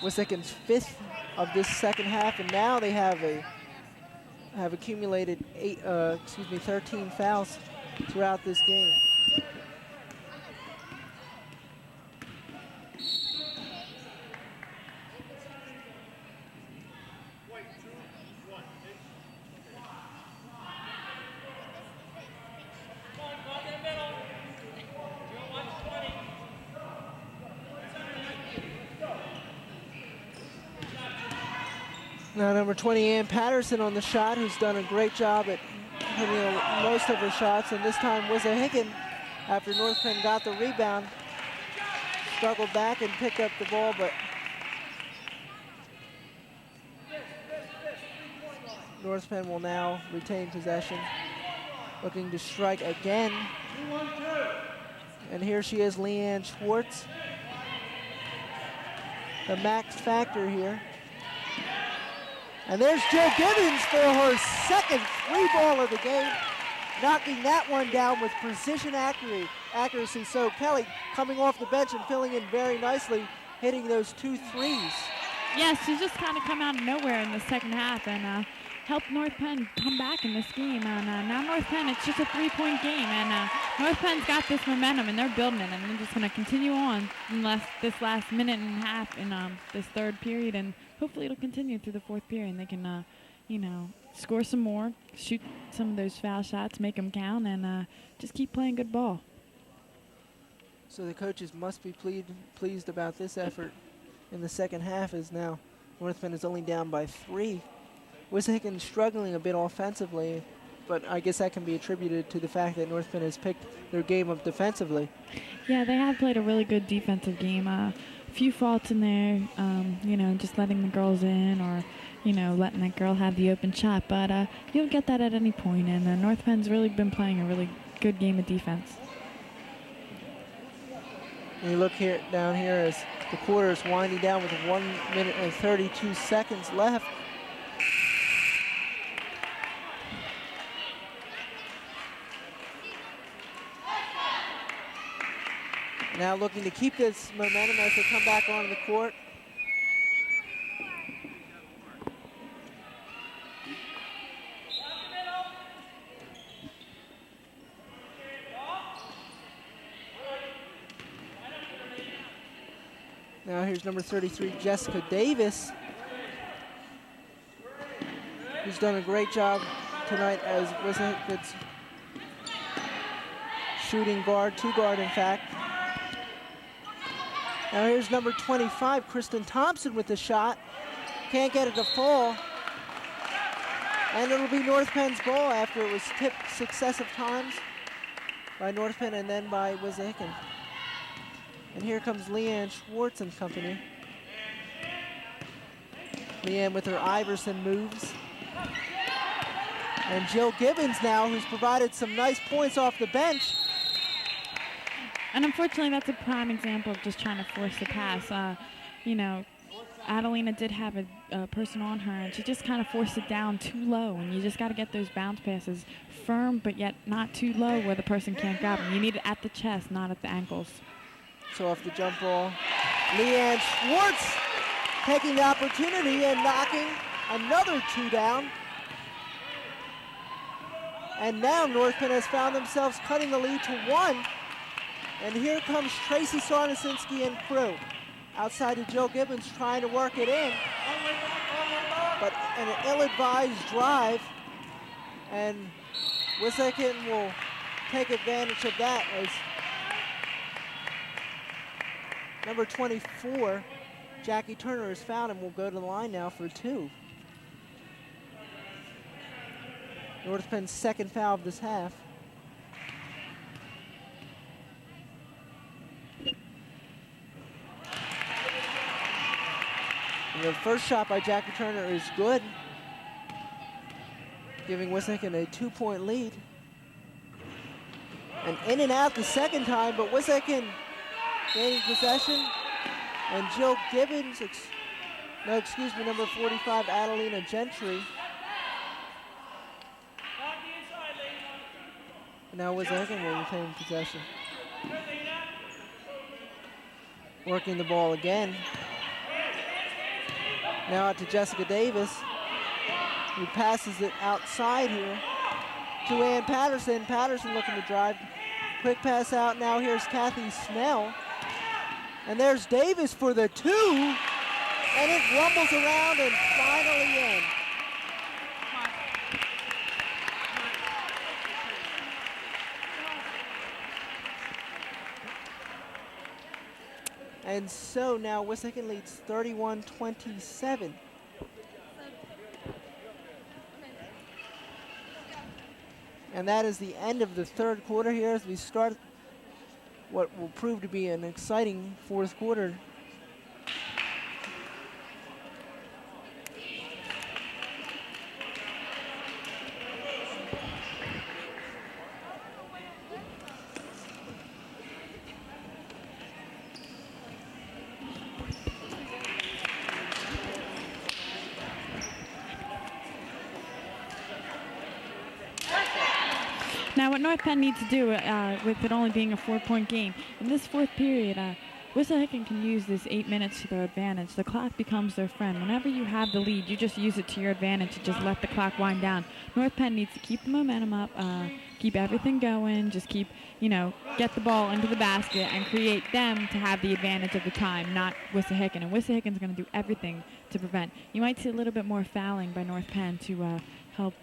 Wissahickon's 5th of this second half, and now they have accumulated 13 fouls throughout this game. Now number 20, Ann Patterson on the shot, who's done a great job at hitting most of her shots. And this time Wissahickon, after North Penn got the rebound, struggled back and picked up the ball, but North Penn will now retain possession, looking to strike again. And here she is, Leanne Schwartz, the max factor here. And there's Jill Gibbons for her second free ball of the game, knocking that one down with precision accuracy. So Kelly coming off the bench and filling in very nicely, hitting those 2 threes. Yes, she's just kind of come out of nowhere in the second half and helped North Penn come back in this game. And now North Penn, it's just a 3-point game. And North Penn's got this momentum, and they're building it. And they're just going to continue on unless this last minute and a half in this third period. And hopefully it'll continue through the fourth period. And they can, score some more, shoot some of those foul shots, make them count, and just keep playing good ball. So the coaches must be pleased about this effort in the second half, as now North Penn is only down by 3. Wissahickon struggling a bit offensively, but I guess that can be attributed to the fact that North Penn has picked their game up defensively. Yeah, they have played a really good defensive game. A few faults in there, just letting the girls in or, letting that girl have the open shot. But you don't get that at any point, and North Penn's really been playing a really good game of defense. And you look down here as the quarter is winding down with 1 minute and 32 seconds left. Now looking to keep this momentum as they come back onto the court. Now here's number 33, Jessica Davis, who's done a great job tonight as Wissahickon's shooting guard, 2-guard in fact. Now here's number 25, Kristen Thompson with the shot. Can't get it to fall. And it'll be North Penn's ball after it was tipped successive times by North Penn and then by Wissahickon. And here comes Leanne Schwartz and company. Leanne with her Iverson moves. And Jill Gibbons now, who's provided some nice points off the bench. And unfortunately, that's a prime example of just trying to force the pass. Adelina did have a person on her, and she just kind of forced it down too low. And you just got to get those bounce passes firm, but yet not too low where the person can't grab them. You need it at the chest, not at the ankles. So off the jump ball, Leanne Schwartz taking the opportunity and knocking another 2 down. And now North Penn has found themselves cutting the lead to 1. And here comes Tracy Sarnasinski and crew. Outside to Jill Gibbons trying to work it in. But an ill-advised drive. And Wissahickon will take advantage of that as number 24, Jackie Turner, is fouled and will go to the line now for 2. North Penn's second foul of this half. And the first shot by Jackie Turner is good, giving Wissahickon a 2-point lead. And in and out the second time, but Wissahickon gaining possession. And Jill Gibbons, number 45, Adelina Gentry. Now Wissahickon will retain possession. Working the ball again. Now out to Jessica Davis, who passes it outside here to Ann Patterson. Patterson looking to drive. Quick pass out. Now here's Kathy Snell. And there's Davis for the 2. And it rumbles around and finally in. And so now Wissahickon leads 31-27. And that is the end of the third quarter here as we start what will prove to be an exciting fourth quarter. Now, what North Penn needs to do with it only being a 4-point game, in this fourth period, Wissahickon can use this 8 minutes to their advantage. The clock becomes their friend. Whenever you have the lead, you just use it to your advantage to just let the clock wind down. North Penn needs to keep the momentum up, keep everything going, just keep, get the ball into the basket and create them to have the advantage of the time, not Wissahickon. And Wissahickon's going to do everything to prevent. You might see a little bit more fouling by North Penn to help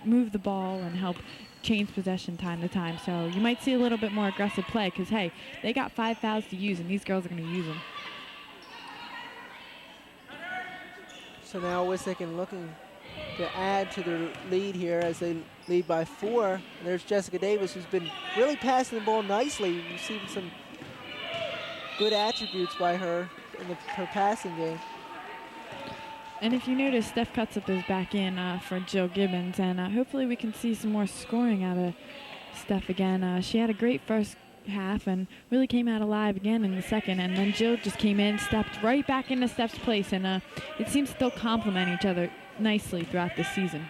move the ball and help change possession time to time. So you might see a little bit more aggressive play because, hey, they got 5 fouls to use, and these girls are going to use them. So now Wissahickon looking to add to their lead here as they lead by 4. And there's Jessica Davis, who's been really passing the ball nicely, receiving some good attributes by her in her passing game. And if you notice, Steph Cutsup is back in for Jill Gibbons, and hopefully we can see some more scoring out of Steph again. She had a great first half and really came out alive again in the second, and then Jill just came in, stepped right back into Steph's place, and it seems to still complement each other nicely throughout this season.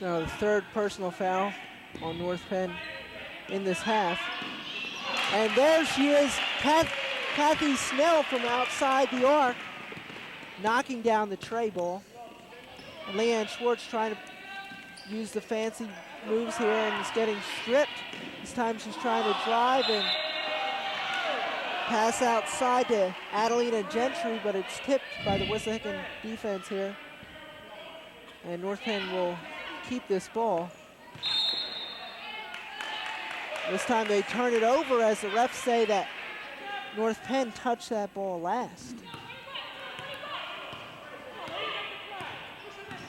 Now the third personal foul on North Penn in this half. And there she is, Kathy Snell from outside the arc, knocking down the tray ball. And Leanne Schwartz trying to use the fancy moves here and is getting stripped. This time she's trying to drive and pass outside to Adelina Gentry, but it's tipped by the Wissahickon defense here. And North Penn will keep this ball. This time they turn it over as the refs say that North Penn touched that ball last.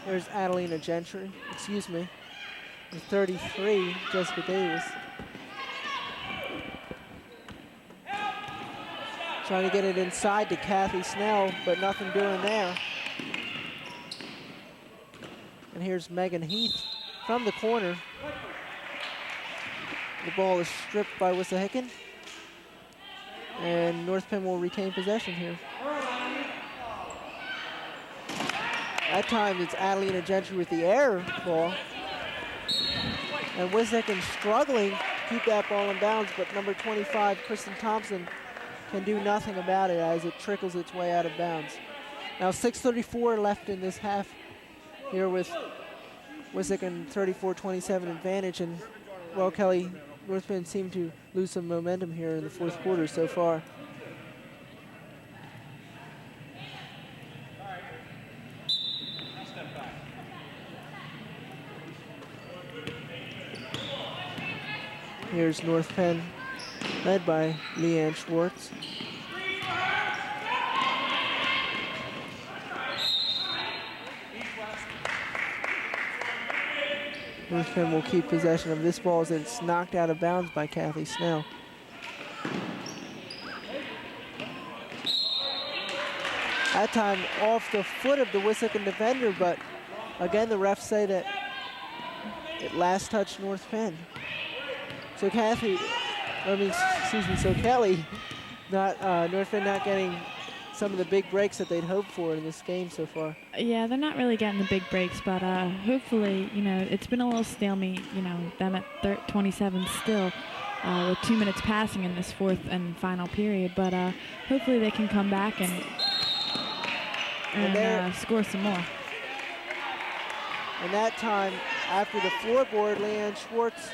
There's Adelina Gentry, the 33, Jessica Davis. Trying to get it inside to Kathy Snell, but nothing doing there. And here's Megan Heath from the corner. The ball is stripped by Wissahickon. And North Penn will retain possession here. That time it's Adelina Gentry with the air ball. And Wissahickon struggling to keep that ball in bounds, but number 25, Kristen Thompson, can do nothing about it as it trickles its way out of bounds. Now 6:34 left in this half here with Wissahickon 34-27 advantage. And, well, Kelly, North Penn seemed to lose some momentum here in the fourth quarter so far. Here's North Penn, led by Leanne Schwartz. North Penn will keep possession of this ball as it's knocked out of bounds by Kathy Snell. That time off the foot of the Wissahickon defender, but again the refs say that it last touched North Penn. So Kelly, North Penn not getting some of the big breaks that they'd hoped for in this game so far. Yeah, they're not really getting the big breaks, but hopefully, it's been a little stalemate, them at 27 still with 2 minutes passing in this fourth and final period. But hopefully they can come back and score some more. And that time, after the floorboard, Leanne Schwartz,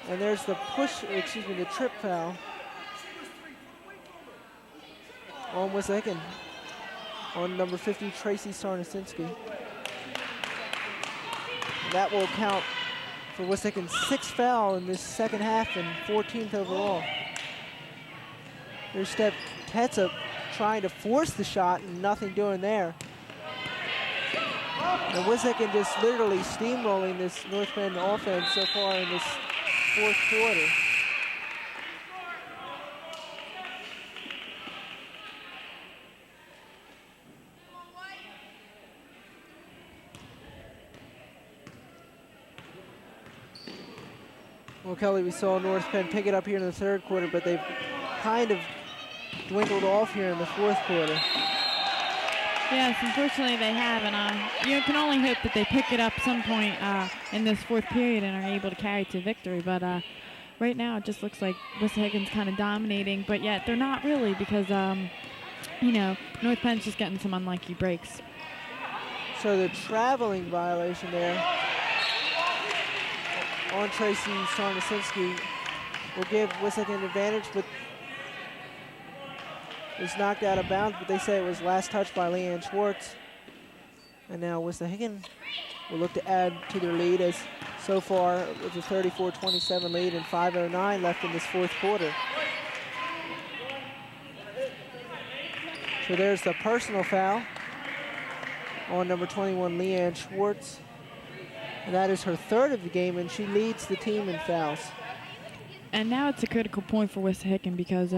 and there's the the trip foul on Wissahickon on number 50, Tracy Sarnasinski. That will count for Wissahickon's 6th foul in this second half and 14th overall. There's Steph Tetsup trying to force the shot and nothing doing there. And Wissahickon just literally steamrolling this North Bend offense so far in this fourth quarter. Well, Kelly, we saw North Penn pick it up here in the third quarter, but they've kind of dwindled off here in the fourth quarter. Yes, unfortunately they have, and you can only hope that they pick it up some point in this fourth period and are able to carry to victory. But right now it just looks like Wissahickon's kind of dominating, but yet they're not really because, North Penn's just getting some unlucky breaks. So the traveling violation there on Tracy Sarnasinski will give Wissahickon an advantage, but was knocked out of bounds, but they say it was last touched by Leanne Schwartz. And now Wissahickon will look to add to their lead as so far with a 34-27 lead and 5:09 left in this fourth quarter. So there's the personal foul on number 21, Leanne Schwartz. And that is her third of the game, and she leads the team in fouls. And now it's a critical point for Wissahickon because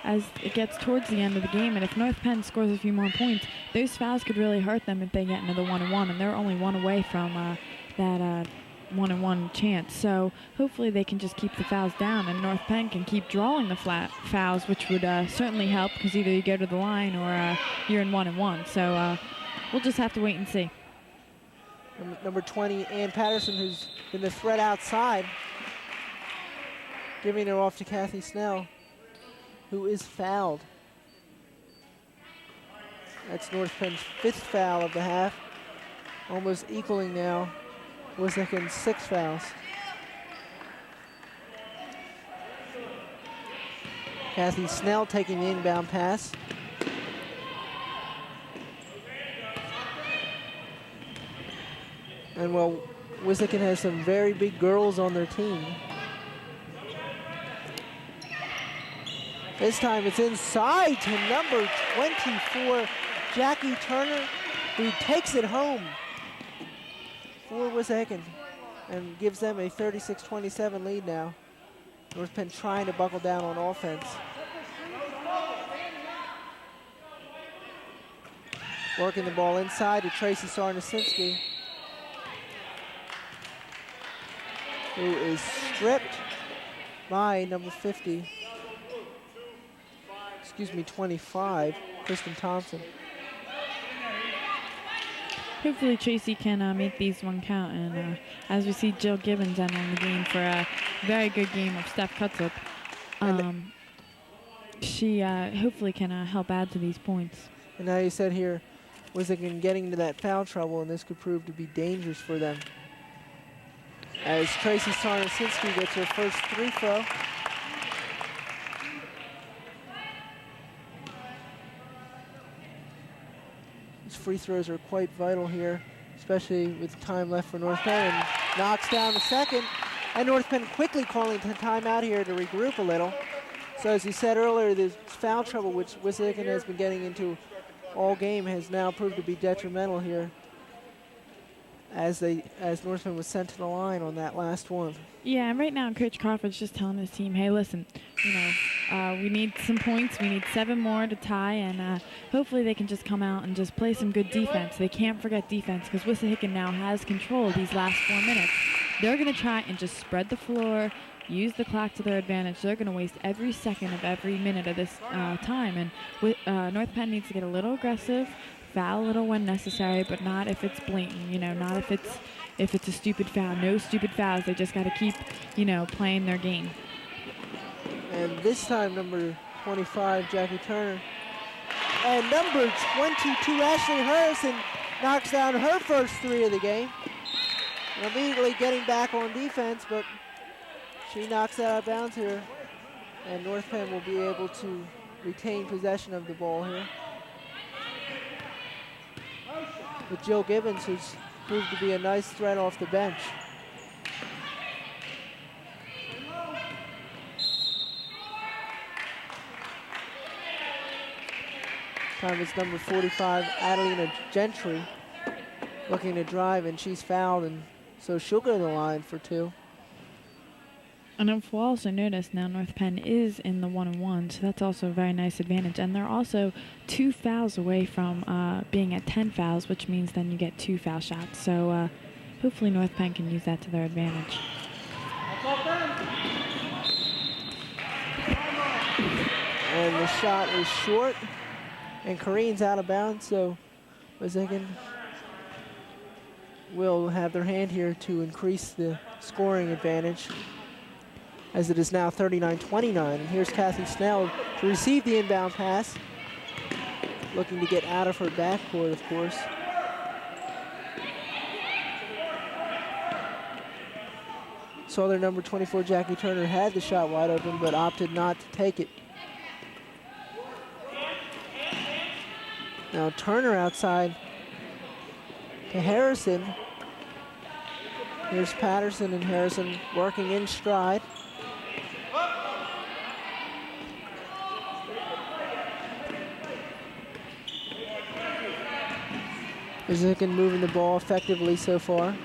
as it gets towards the end of the game, and if North Penn scores a few more points, those fouls could really hurt them if they get into the 1-1, and they're only one away from that 1-1 chance. So hopefully they can just keep the fouls down, and North Penn can keep drawing the fouls, which would certainly help because either you go to the line or you're in 1-1. So we'll just have to wait and see. Number 20, Ann Patterson, who's been the threat outside, giving her off to Kathy Snell, who is fouled. That's North Penn's 5th foul of the half, almost equaling now Wissahicon's 6 fouls. Kathy Snell taking the inbound pass. And well, Wissahickon has some very big girls on their team. This time it's inside to number 24, Jackie Turner, who takes it home for Wissahickon and gives them a 36-27 lead now. North Penn trying to buckle down on offense. Working the ball inside to Tracy Sarnasinski, who is stripped by number 25, Kristen Thompson. Hopefully Tracy can make these one count, and as we see Jill Gibbons entering the game for a very good game of Steph Cutsup, she hopefully can help add to these points. And now you said here, Wissahickon getting into that foul trouble, and this could prove to be dangerous for them. As Tracy Sarnasinski gets her first free throw. These free throws are quite vital here, especially with time left for North Penn, and knocks down the second. And North Penn quickly calling timeout here to regroup a little. So as you said earlier, this foul trouble, which Wissahickon has been getting into all game, has now proved to be detrimental here, as North Penn was sent to the line on that last one. Yeah, and right now Coach Crawford's just telling his team, hey, listen, we need some points. We need 7 more to tie, and hopefully they can just come out and just play some good defense. They can't forget defense because Wissahickon now has control of these last 4 minutes. They're going to try and just spread the floor, use the clock to their advantage. They're going to waste every second of every minute of this time. And North Penn needs to get a little aggressive, foul a little when necessary, but not if it's blatant, not if it's a stupid foul. No stupid fouls. They just got to keep, playing their game. And this time, number 25, Jackie Turner. And number 22, Ashley Harrison, knocks down her first 3 of the game. And immediately getting back on defense, but she knocks it out of bounds here. And North Penn will be able to retain possession of the ball here. With Jill Gibbons, who's proved to be a nice threat off the bench. Time is number 45, Adelina Gentry, looking to drive, and she's fouled, and so she'll go to the line for 2. And if we'll also notice now North Penn is in the 1-on-1, so that's also a very nice advantage. And they're also 2 fouls away from being at 10 fouls, which means then you get 2 foul shots. So hopefully North Penn can use that to their advantage. And the shot is short, and Kareen's out of bounds, so Wissahickon will have their hand here to increase the scoring advantage, as it is now 39-29. And here's Kathy Snell to receive the inbound pass, looking to get out of her backcourt, of course. Saw their number 24, Jackie Turner, had the shot wide open, but opted not to take it. Now Turner outside to Harrison. Here's Patterson and Harrison working in stride. Wissahickon moving the ball effectively so far.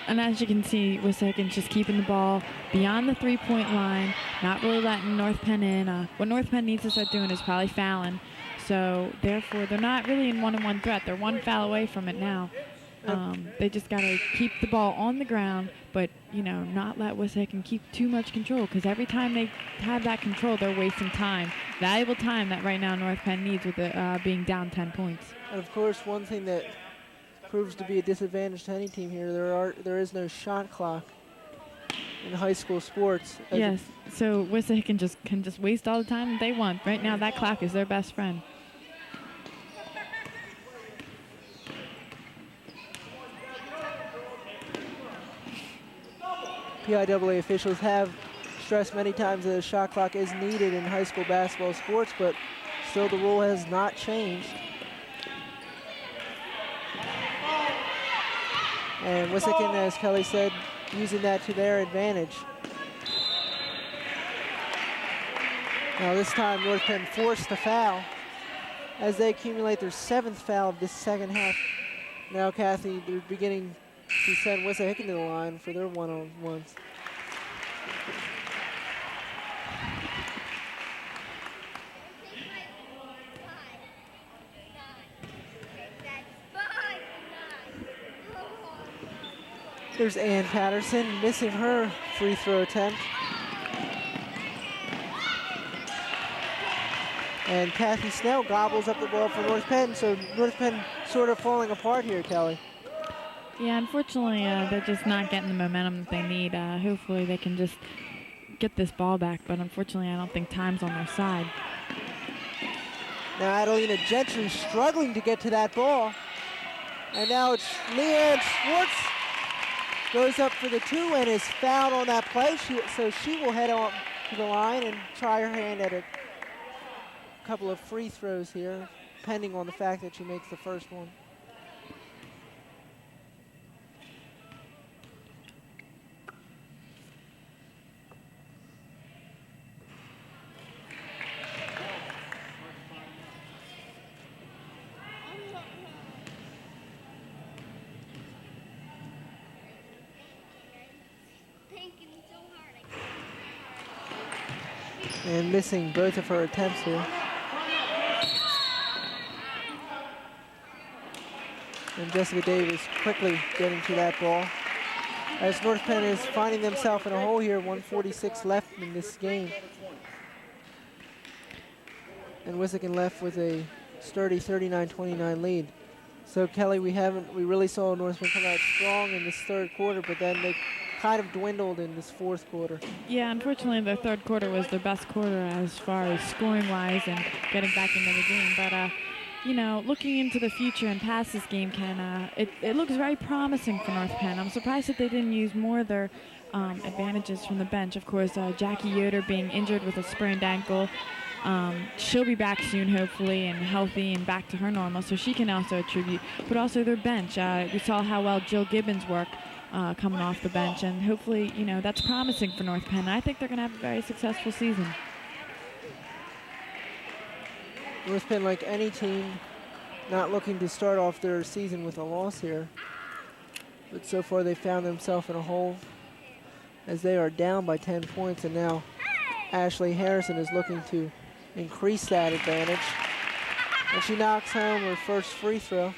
And as you can see, Wissahickon just keeping the ball beyond the 3-point line, not really letting North Penn in. What North Penn needs to start doing is probably fouling. So therefore, they're not really in 1-on-1 threat. They're 1 foul away from it now. They just got to keep the ball on the ground, but not let Wissahickon keep too much control, because every time they have that control, they're wasting time, valuable time that right now North Penn needs with it being down 10 points. And of course, one thing that proves to be a disadvantage to any team here, there is no shot clock in high school sports. Yes, so Wissahickon can just waste all the time that they want. Right now, that clock is their best friend. PIAA officials have stressed many times that a shot clock is needed in high school basketball sports, but still the rule has not changed. And Wissahickon, as Kelly said, using that to their advantage. Now this time North Penn forced the foul as they accumulate their 7th foul of this second half. Now, Kathy, they're beginning to send Wissahickon to the line for their 1-on-ones. There's Ann Patterson missing her free throw attempt. And Kathy Snell gobbles up the ball for North Penn, so North Penn sort of falling apart here, Kelly. Yeah, unfortunately, they're just not getting the momentum that they need. Hopefully they can just get this ball back, but unfortunately I don't think time's on their side. Now Adelina Gentry struggling to get to that ball. And now it's Leanne Schwartz goes up for the 2 and is fouled on that play, so she will head on to the line and try her hand at a couple of free throws here, depending on the fact that she makes the first one. And missing both of her attempts here. And Jessica Davis quickly getting to that ball. as North Penn is finding themselves in a hole here, 1:46 left in this game. And Wissahickon left with a sturdy 39-29 lead. So Kelly, we really saw North Penn come out strong in this third quarter, but then they kind of dwindled in this fourth quarter. Yeah, unfortunately, the third quarter was their best quarter as far as scoring-wise and getting back into the game. But, you know, looking into the future and past this game, Ken, it looks very promising for North Penn. I'm surprised that they didn't use more of their advantages from the bench. Of course, Jackie Yoder being injured with a sprained ankle. She'll be back soon, hopefully, and healthy and back to her normal, so she can also attribute. But also their bench. We saw how well Jill Gibbons worked coming off the bench, and hopefully, you know, that's promising for North Penn. I think they're going to have a very successful season. North Penn, like any team, not looking to start off their season with a loss here. But so far they found themselves in a hole as they are down by 10 points, and now Ashley Harrison is looking to increase that advantage. And she knocks home her first free throw.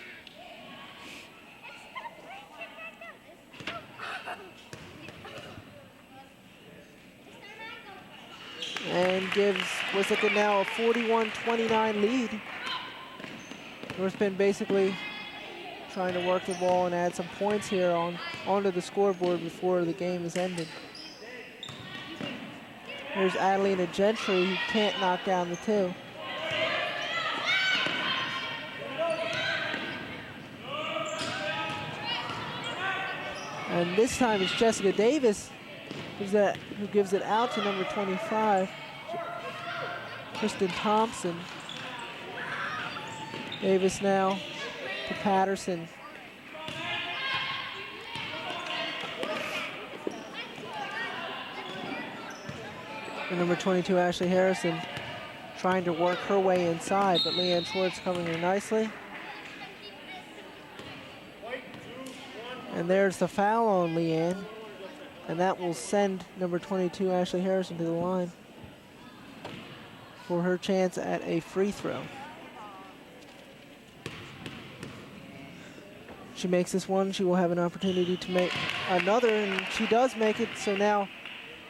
And gives Wissahickon now a 41-29 lead. North Penn basically trying to work the ball and add some points here onto the scoreboard before the game is ended. Here's Adelina Gentry, who can't knock down the two. And this time it's Jessica Davis who gives it out to number 25, Kristen Thompson. Davis now to Patterson. And number 22, Ashley Harrison, trying to work her way inside, but Leanne Schwartz coming in nicely. And there's the foul on Leanne, and that will send number 22, Ashley Harrison, to the line for her chance at a free throw. She makes this one, she will have an opportunity to make another, and she does make it, so now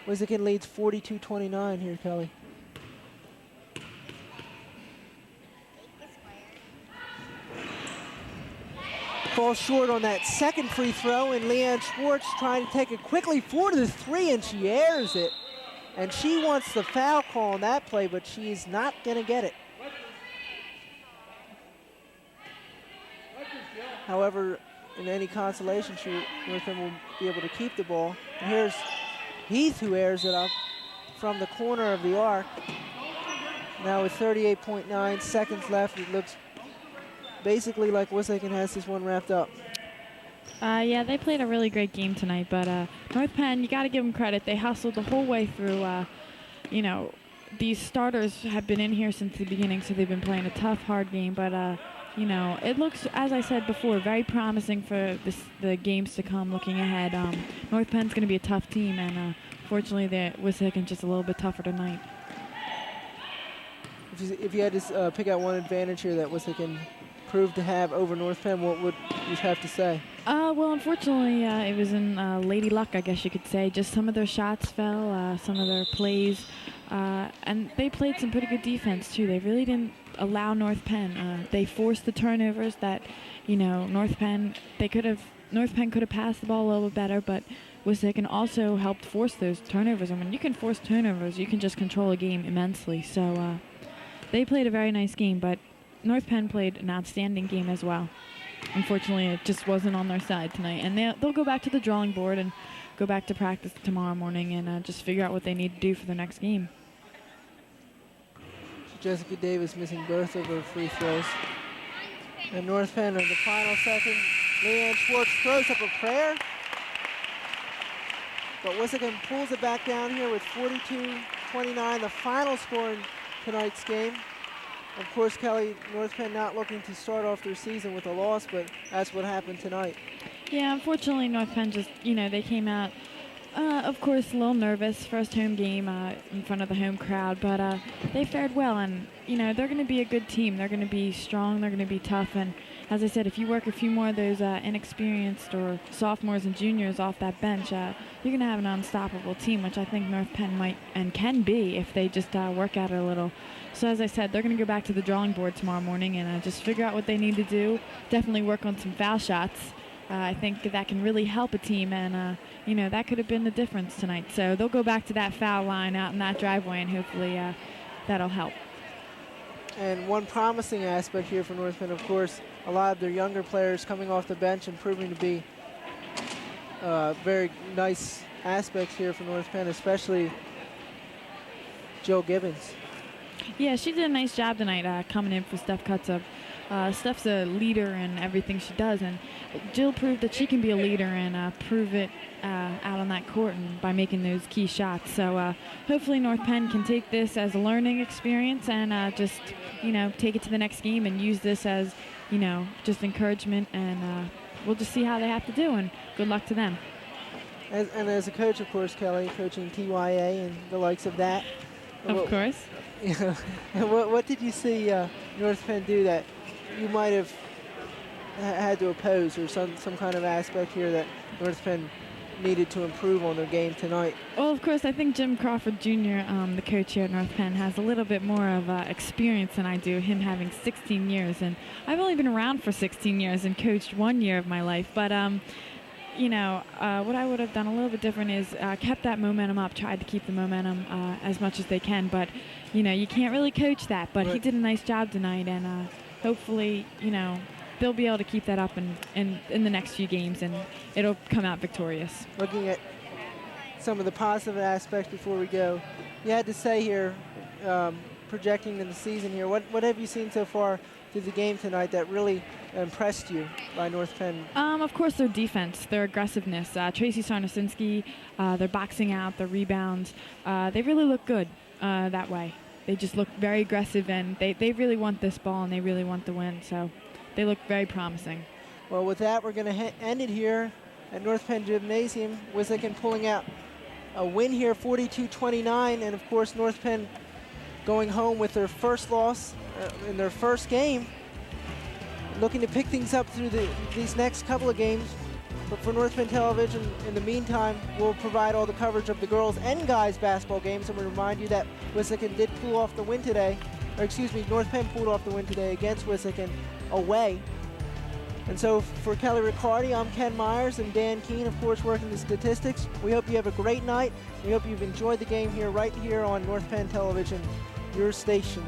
Wissahickon leads 42-29 here, Kelly. Falls short on that second free throw, and Leanne Schwartz trying to take it quickly for the three, and she airs it. And she wants the foul call on that play, but she is not going to get it. However, in any consolation, North Penn will be able to keep the ball. And here's Heath, who airs it up from the corner of the arc. Now with 38.9 seconds left, it looks basically like Wissahickon has this one wrapped up. Yeah, they played a really great game tonight, but North Penn, you got to give them credit. They hustled the whole way through. You know, these starters have been in here since the beginning, so they've been playing a tough, hard game. But, you know, it looks, as I said before, very promising for the games to come looking ahead. North Penn's going to be a tough team, and fortunately, Wissahickon just a little bit tougher tonight. If you had to pick out one advantage here that Wissahickon proved to have over North Penn, what would you have to say? Well, unfortunately, it was in lady luck, I guess you could say. Just some of their shots fell, some of their plays, and they played some pretty good defense too. They really didn't allow North Penn. They forced the turnovers that, you know, North Penn could have passed the ball a little bit better, but Wissahickon also helped force those turnovers. And when you can force turnovers, you can just control a game immensely. So they played a very nice game, but North Penn played an outstanding game as well. Unfortunately, it just wasn't on their side tonight. And they'll go back to the drawing board and go back to practice tomorrow morning and just figure out what they need to do for the next game. Jessica Davis missing both of her free throws. And North Penn in the final second. Leanne Schwartz throws up a prayer. But Wissahickon pulls it back down here with 42-29, the final score in tonight's game. Of course, Kelly, North Penn not looking to start off their season with a loss, but that's what happened tonight. Yeah, unfortunately, North Penn just, you know, they came out, of course, a little nervous. First home game in front of the home crowd, but they fared well. And, you know, they're going to be a good team. They're going to be strong. They're going to be tough. And, as I said, if you work a few more of those inexperienced or sophomores and juniors off that bench, you're going to have an unstoppable team, which I think North Penn might and can be if they just work at it a little. So as I said, they're going to go back to the drawing board tomorrow morning and just figure out what they need to do. Definitely work on some foul shots. I think that can really help a team, and that could have been the difference tonight. So they'll go back to that foul line out in that driveway, and hopefully that'll help. And one promising aspect here for North Penn, of course, a lot of their younger players coming off the bench and proving to be very nice aspects here for North Penn, especially Jill Gibbons. Yeah, she did a nice job tonight coming in for Steph Cutzub. Steph's a leader in everything she does, and Jill proved that she can be a leader and prove it out on that court and by making those key shots. So hopefully North Penn can take this as a learning experience and just, take it to the next game and use this as, just encouragement, and we'll just see how they have to do, and good luck to them. As a coach, of course, Kelly, coaching TYA and the likes of that. Of course. What did you see North Penn do that you might have had to oppose, or some kind of aspect here that North Penn needed to improve on their game tonight? Well, of course, I think Jim Crawford Jr., the coach here at North Penn, has a little bit more of experience than I do, him having 16 years. And I've only been around for 16 years and coached 1 year of my life. But, what I would have done a little bit different is kept that momentum up, tried to keep the momentum as much as they can. But, you can't really coach that. But he did a nice job tonight, and hopefully, they'll be able to keep that up in the next few games, and it'll come out victorious. Looking at some of the positive aspects before we go, you had to say here, projecting in the season here, what have you seen so far through the game tonight that really impressed you by North Penn? Of course, their defense, their aggressiveness. Tracy Sarnosinski, their boxing out, their rebounds. They really look good that way. They just look very aggressive, and they really want this ball, and they really want the win. So they look very promising. Well, with that, we're going to end it here at North Penn Gymnasium. Wissahickon pulling out a win here, 42-29, and of course North Penn going home with their first loss in their first game, looking to pick things up through these next couple of games. But for North Penn Television, in the meantime, we'll provide all the coverage of the girls and guys basketball games, and we remind you that Wissahickon did pull off the win today, North Penn pulled off the win today against Wissahickon away. And so for Kelly Riccardi, I'm Ken Myers, and Dan Keene, of course, working the statistics. We hope you have a great night. We hope you've enjoyed the game here, right here on North Penn Television, your station.